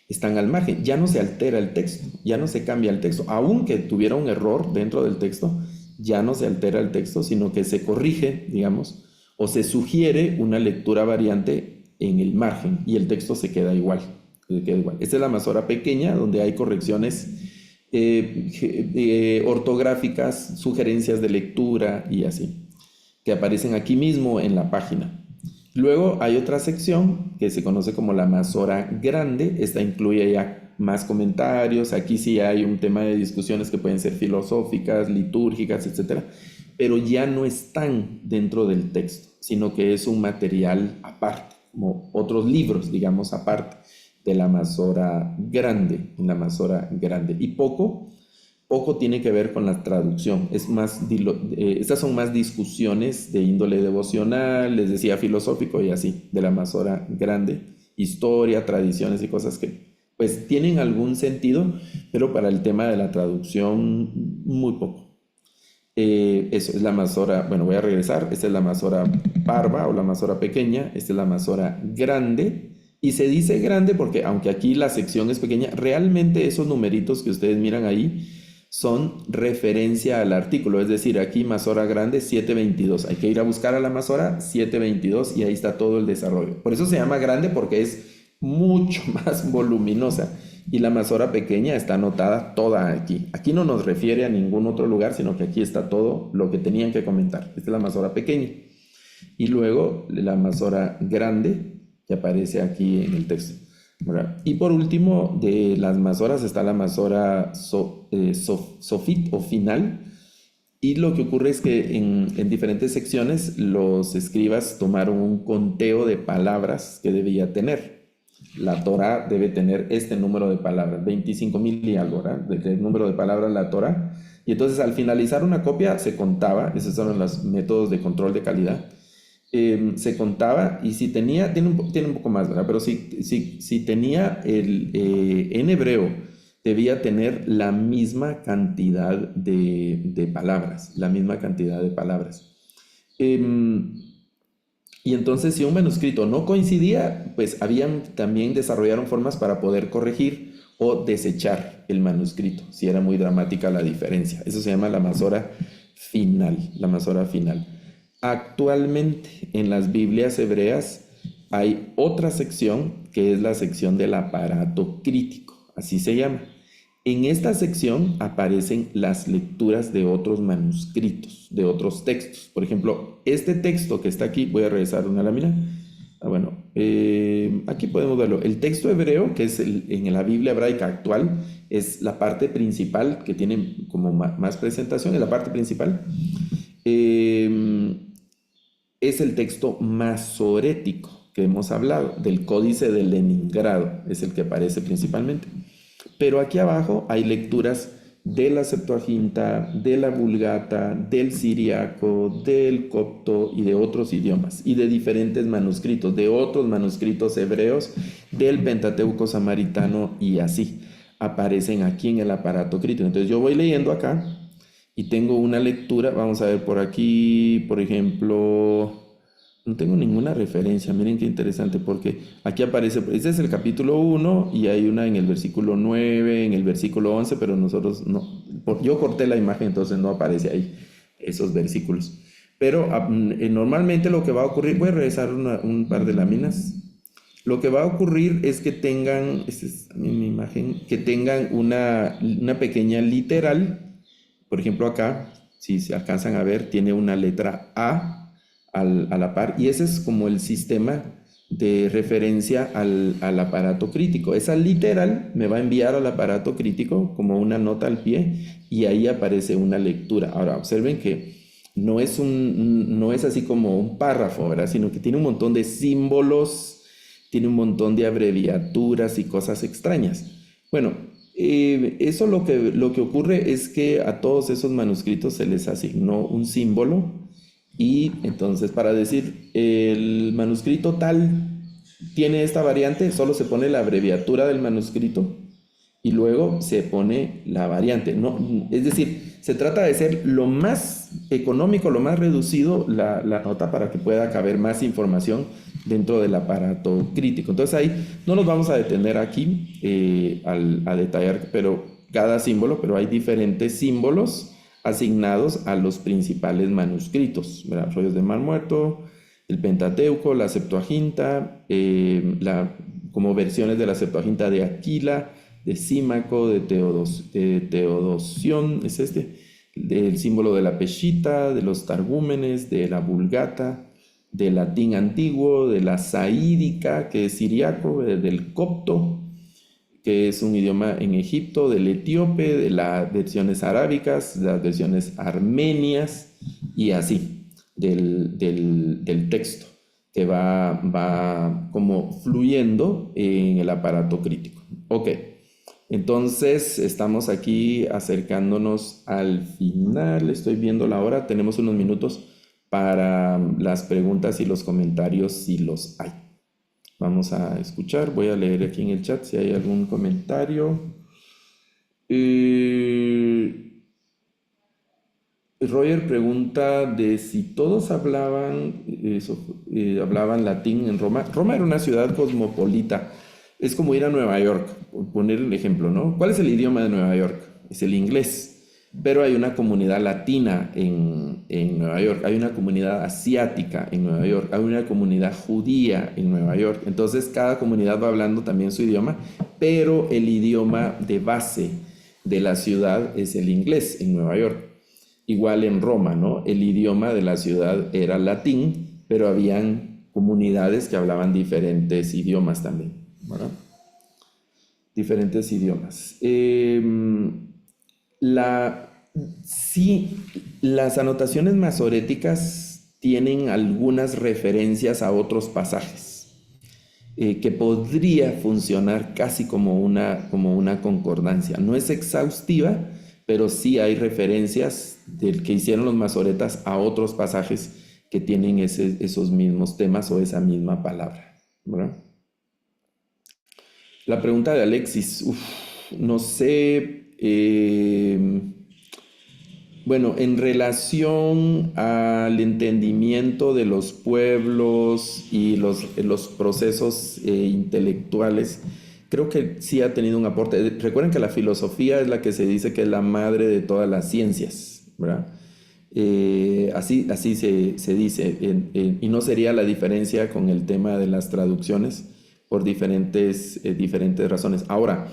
están al margen. Ya no se altera el texto, ya no se cambia el texto. Aunque tuviera un error dentro del texto, ya no se altera el texto, sino que se corrige, digamos, o se sugiere una lectura variante en el margen y el texto se queda igual. Esta es la Masora pequeña, donde hay correcciones ortográficas, sugerencias de lectura y así, que aparecen aquí mismo en la página. Luego hay otra sección que se conoce como la Masora grande. Esta incluye ya más comentarios. Aquí sí hay un tema de discusiones que pueden ser filosóficas, litúrgicas, etc. Pero ya no están dentro del texto, sino que es un material aparte, como otros libros, digamos, aparte de la Masora grande, en la Masora grande. Y poco tiene que ver con la traducción. Estas son más discusiones de índole devocional, les decía, filosófico y así, de la Masora grande. Historia, tradiciones y cosas que pues tienen algún sentido, pero para el tema de la traducción, muy poco. Eso es la Masora, bueno, voy a regresar. Esta es la Masora Parva o la Masora pequeña, esta es la Masora grande. Y se dice grande porque aunque aquí la sección es pequeña, realmente esos numeritos que ustedes miran ahí son referencia al artículo. Es decir, aquí Masora grande 722. Hay que ir a buscar a la Masora 722 y ahí está todo el desarrollo. Por eso se llama grande, porque es mucho más voluminosa. Y la Masora pequeña está anotada toda aquí. Aquí no nos refiere a ningún otro lugar, sino que aquí está todo lo que tenían que comentar. Esta es la Masora pequeña. Y luego la Masora grande, que aparece aquí en el texto, ¿verdad? Y por último, de las Masoras está la Masora Sofit o final. Y lo que ocurre es que en diferentes secciones los escribas tomaron un conteo de palabras que debía tener. La Torá debe tener este número de palabras, 25,000 y algo, ¿verdad? El número de palabras la Torá. Y entonces al finalizar una copia se contaba, esos son los métodos de control de calidad. Se contaba y si tenía, tiene un poco más, ¿verdad? Pero si tenía en hebreo, debía tener la misma cantidad de palabras, la misma cantidad de palabras. Y entonces si un manuscrito no coincidía, pues también desarrollaron formas para poder corregir o desechar el manuscrito, si era muy dramática la diferencia. Eso se llama la Masora final, la Masora final. Actualmente en las Biblias hebreas hay otra sección que es la sección del aparato crítico, así se llama. En esta sección aparecen las lecturas de otros manuscritos, de otros textos. Por ejemplo, este texto que está aquí, voy a regresar una lámina. Aquí podemos verlo. El texto hebreo, que es en la Biblia hebraica actual, es la parte principal, que tiene como más presentación, es la parte principal. Es el texto masorético que hemos hablado, del Códice de Leningrado, es el que aparece principalmente. Pero aquí abajo hay lecturas de la Septuaginta, de la Vulgata, del Siriaco, del Copto y de otros idiomas, y de diferentes manuscritos, de otros manuscritos hebreos, del Pentateuco samaritano, y así aparecen aquí en el aparato crítico. Entonces yo voy leyendo acá y tengo una lectura. Vamos a ver por aquí, por ejemplo, no tengo ninguna referencia. Miren qué interesante, porque aquí aparece, este es el capítulo 1 y hay una en el versículo 9, en el versículo 11, pero nosotros no, yo corté la imagen, entonces no aparece ahí esos versículos. Pero normalmente lo que va a ocurrir, voy a regresar un par de láminas. Lo que va a ocurrir es que tengan, esta es mi imagen, que tengan una pequeña literal. Por ejemplo, acá, si se alcanzan a ver, tiene una letra A a la par, y ese es como el sistema de referencia al aparato crítico. Esa literal me va a enviar al aparato crítico como una nota al pie, y ahí aparece una lectura. Ahora, observen que no es así como un párrafo, ¿verdad? Sino que tiene un montón de símbolos, tiene un montón de abreviaturas y cosas extrañas. Bueno, eso lo que ocurre es que a todos esos manuscritos se les asignó un símbolo, y entonces para decir el manuscrito tal tiene esta variante, solo se pone la abreviatura del manuscrito y luego se pone la variante. No, es decir, se trata de ser lo más económico, lo más reducido la nota, para que pueda caber más información dentro del aparato crítico. Entonces ahí no nos vamos a detener aquí a detallar cada símbolo, pero hay diferentes símbolos asignados a los principales manuscritos, ¿verdad? Rollos de Mar Muerto, el Pentateuco, la Septuaginta, como versiones de la Septuaginta de Aquila, de Símaco, de Teodosión, es del símbolo de la Peshita, de los Targúmenes, de la Vulgata, del latín antiguo, de la saídica, que es siriaco, del copto, que es un idioma en Egipto, del etíope, de las versiones arábicas, las versiones armenias, y así, del texto, que va como fluyendo en el aparato crítico. Ok, entonces estamos aquí acercándonos al final. Estoy viendo la hora, tenemos unos minutos para las preguntas y los comentarios, si los hay. Vamos a escuchar, voy a leer aquí en el chat si hay algún comentario. Roger pregunta de si todos hablaban latín en Roma. Roma era una ciudad cosmopolita. Es como ir a Nueva York, por poner el ejemplo, ¿no? ¿Cuál es el idioma de Nueva York? Es el inglés. Pero hay una comunidad latina en Nueva York, hay una comunidad asiática en Nueva York, hay una comunidad judía en Nueva York. Entonces cada comunidad va hablando también su idioma, pero el idioma de base de la ciudad es el inglés en Nueva York. Igual en Roma, ¿no? El idioma de la ciudad era latín, pero habían comunidades que hablaban diferentes idiomas también, ¿verdad? Diferentes idiomas. Sí, las anotaciones masoréticas tienen algunas referencias a otros pasajes, que podría funcionar casi como una concordancia. No es exhaustiva, pero sí hay referencias del que hicieron los masoretas a otros pasajes que tienen esos mismos temas o esa misma palabra, ¿verdad? La pregunta de Alexis, no sé. Bueno, en relación al entendimiento de los pueblos y los procesos intelectuales, creo que sí ha tenido un aporte. Recuerden que la filosofía es la que se dice que es la madre de todas las ciencias, ¿verdad? Así se dice, y no sería la diferencia con el tema de las traducciones por diferentes razones. Ahora,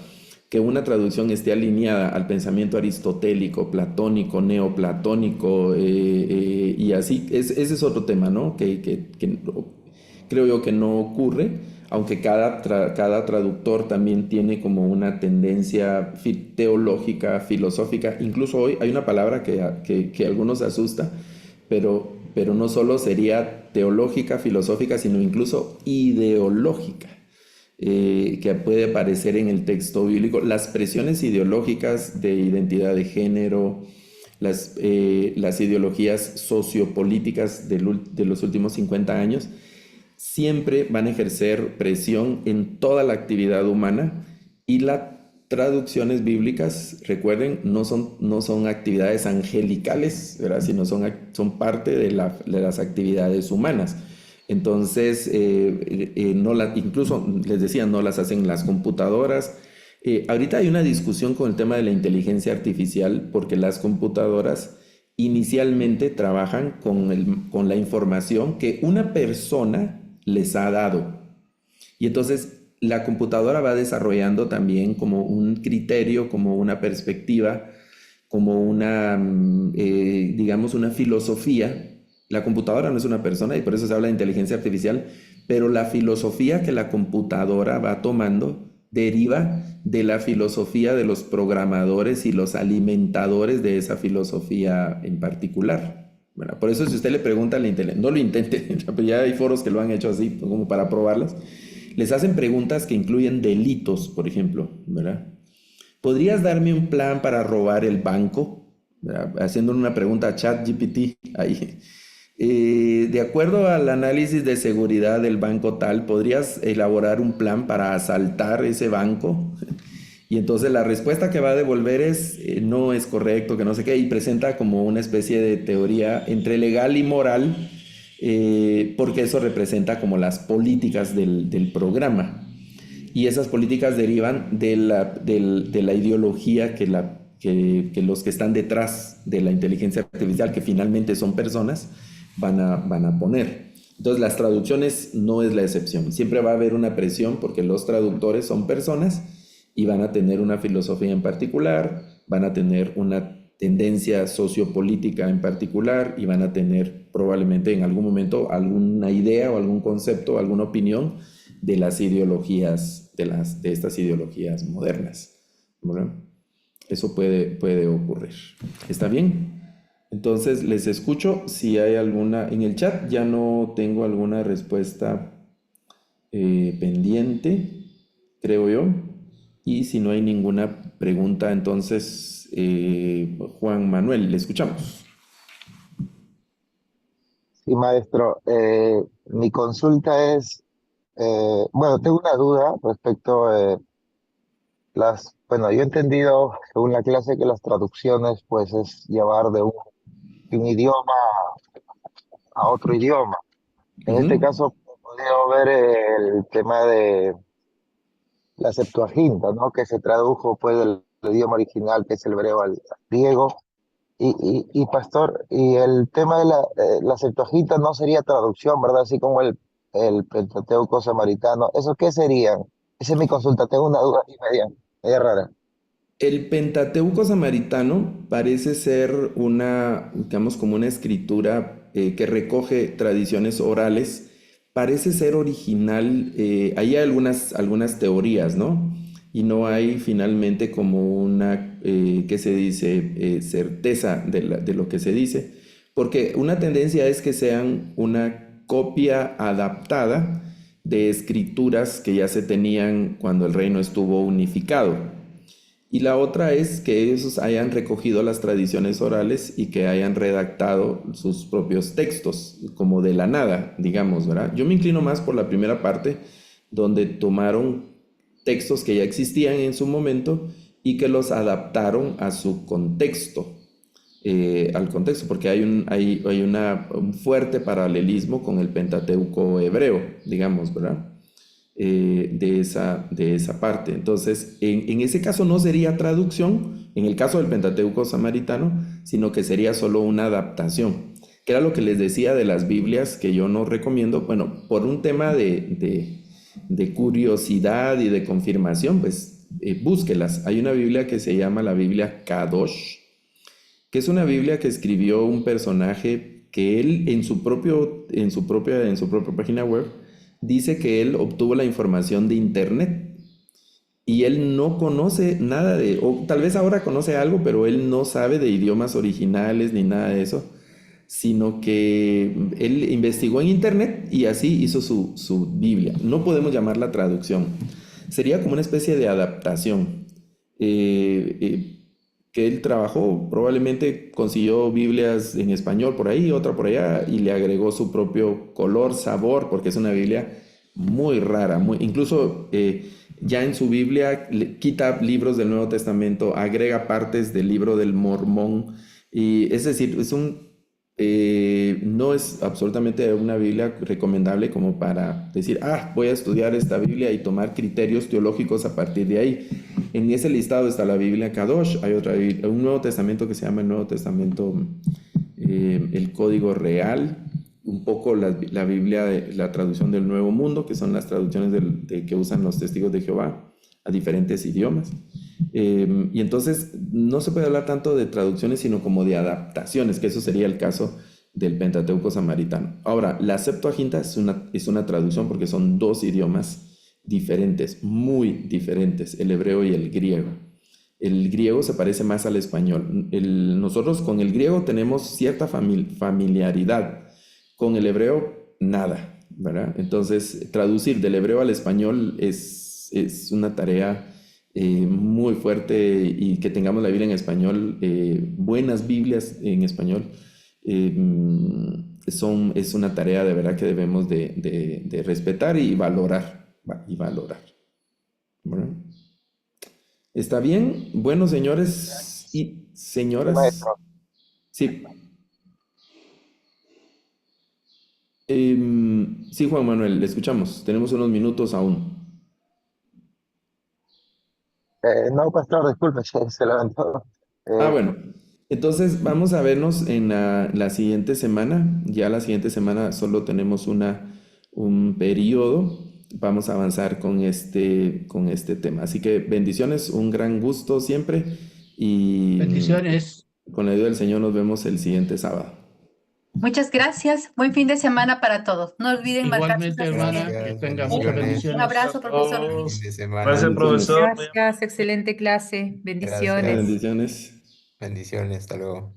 que una traducción esté alineada al pensamiento aristotélico, platónico, neoplatónico, y así, ese es otro tema, ¿no? Que creo yo que no ocurre, aunque cada traductor también tiene como una tendencia teológica, filosófica. Incluso hoy hay una palabra que a algunos asusta, pero no solo sería teológica, filosófica, sino incluso ideológica, que puede aparecer en el texto bíblico. Las presiones ideológicas de identidad de género, las ideologías sociopolíticas de los últimos 50 años, siempre van a ejercer presión en toda la actividad humana, y las traducciones bíblicas, recuerden, no son actividades angelicales, ¿verdad? Sino son parte de las actividades humanas. Entonces, incluso les decía, no las hacen las computadoras. Ahorita hay una discusión con el tema de la inteligencia artificial, porque las computadoras inicialmente trabajan con la información que una persona les ha dado. Y entonces la computadora va desarrollando también como un criterio, como una perspectiva, como digamos, una filosofía. La computadora no es una persona, y por eso se habla de inteligencia artificial, pero la filosofía que la computadora va tomando deriva de la filosofía de los programadores y los alimentadores de esa filosofía en particular. Bueno, por eso, si usted le pregunta a la inteligencia, no lo intente, ya hay foros que lo han hecho así como para probarlas, les hacen preguntas que incluyen delitos, por ejemplo, ¿verdad? ¿Podrías darme un plan para robar el banco? ¿Verdad? Haciendo una pregunta a ChatGPT ahí. De acuerdo al análisis de seguridad del banco tal, ¿podrías elaborar un plan para asaltar ese banco? Y entonces la respuesta que va a devolver es no es correcto, que no sé qué, y presenta como una especie de teoría entre legal y moral, porque eso representa como las políticas del programa. Y esas políticas derivan de la ideología que los que están detrás de la inteligencia artificial, que finalmente son personas, van a poner. Entonces las traducciones no es la excepción. Siempre va a haber una presión porque los traductores son personas y van a tener una filosofía en particular, van a tener una tendencia sociopolítica en particular, y van a tener probablemente en algún momento alguna idea o algún concepto, alguna opinión de las ideologías, de estas ideologías modernas, ¿verdad? Eso puede ocurrir. ¿Está bien? Entonces les escucho. Si hay alguna en el chat, ya no tengo alguna respuesta pendiente, creo yo. Y si no hay ninguna pregunta, entonces Juan Manuel, le escuchamos. Sí, maestro. Mi consulta es, bueno, tengo una duda respecto a bueno, yo he entendido según la clase que las traducciones pues es llevar de un idioma a otro idioma. En este Ujú. caso, he podido ver el tema de la Septuaginta, ¿no? Que se tradujo pues del idioma original, que es el hebreo al griego. Y pastor, y el tema de la Septuaginta no sería traducción, ¿verdad? Así como el Pentateuco samaritano. ¿Eso qué serían? Esa es mi consulta, tengo una duda ahí media rara. El Pentateuco samaritano parece ser digamos, como una escritura que recoge tradiciones orales. Parece ser original. Hay algunas teorías, ¿no? Y no hay finalmente como una, ¿qué se dice? Certeza de lo que se dice. Porque una tendencia es que sean una copia adaptada de escrituras que ya se tenían cuando el reino estuvo unificado. Y la otra es que ellos hayan recogido las tradiciones orales y que hayan redactado sus propios textos, como de la nada, digamos, ¿verdad? Yo me inclino más por la primera parte, donde tomaron textos que ya existían en su momento y que los adaptaron a su contexto, al contexto, porque hay un fuerte paralelismo con el Pentateuco hebreo, digamos, ¿verdad? De esa parte. Entonces, en ese caso no sería traducción, en el caso del Pentateuco samaritano, sino que sería solo una adaptación, que era lo que les decía de las Biblias, que yo no recomiendo, bueno, por un tema de curiosidad y de confirmación, pues búsquelas. Hay una Biblia que se llama la Biblia Kadosh, que es una Biblia que escribió un personaje que él en su propia página web dice que él obtuvo la información de internet y él no conoce nada o tal vez ahora conoce algo, pero él no sabe de idiomas originales ni nada de eso, sino que él investigó en internet y así hizo su Biblia. No podemos llamarla traducción, sería como una especie de adaptación. Que él trabajó, probablemente consiguió Biblias en español por ahí, otra por allá, y le agregó su propio color, sabor, porque es una Biblia muy rara, incluso ya en su Biblia quita libros del Nuevo Testamento, agrega partes del libro del Mormón, y es decir, no es absolutamente una Biblia recomendable como para decir, voy a estudiar esta Biblia y tomar criterios teológicos a partir de ahí. En ese listado está la Biblia Kadosh, hay otra Biblia, un Nuevo Testamento que se llama el Nuevo Testamento, el Código Real, un poco la Biblia, la traducción del Nuevo Mundo, que son las traducciones que usan los testigos de Jehová a diferentes idiomas. Y entonces no se puede hablar tanto de traducciones, sino como de adaptaciones, que eso sería el caso del Pentateuco samaritano. Ahora, la Septuaginta es una traducción porque son dos idiomas diferentes, muy diferentes, el hebreo y el griego. El griego se parece más al español. Nosotros con el griego tenemos cierta familiaridad, con el hebreo nada, ¿verdad? Entonces, traducir del hebreo al español es una tarea muy fuerte, y que tengamos la Biblia en español, buenas Biblias en español, es una tarea de verdad que debemos de respetar y valorar. ¿Verdad? ¿Está bien? Bueno, señores y señoras. Maestro. Sí. Sí, Juan Manuel, le escuchamos. Tenemos unos minutos aún. No, pastor, disculpe, se levantó. Bueno. Entonces vamos a vernos en la siguiente semana. Ya la siguiente semana solo tenemos un periodo. Vamos a avanzar con este tema. Así que bendiciones, un gran gusto siempre. Y Bendiciones. con la ayuda del Señor nos vemos el siguiente sábado. Muchas gracias. Buen fin de semana para todos. No olviden marcar sus Igualmente, hermana, asistencias. que tenga muchas Un bendiciones. abrazo, profesor. Todos. Fin de semana. Gracias, profesor. Gracias, excelente clase. Bendiciones. Gracias. Bendiciones. Bendiciones, hasta luego.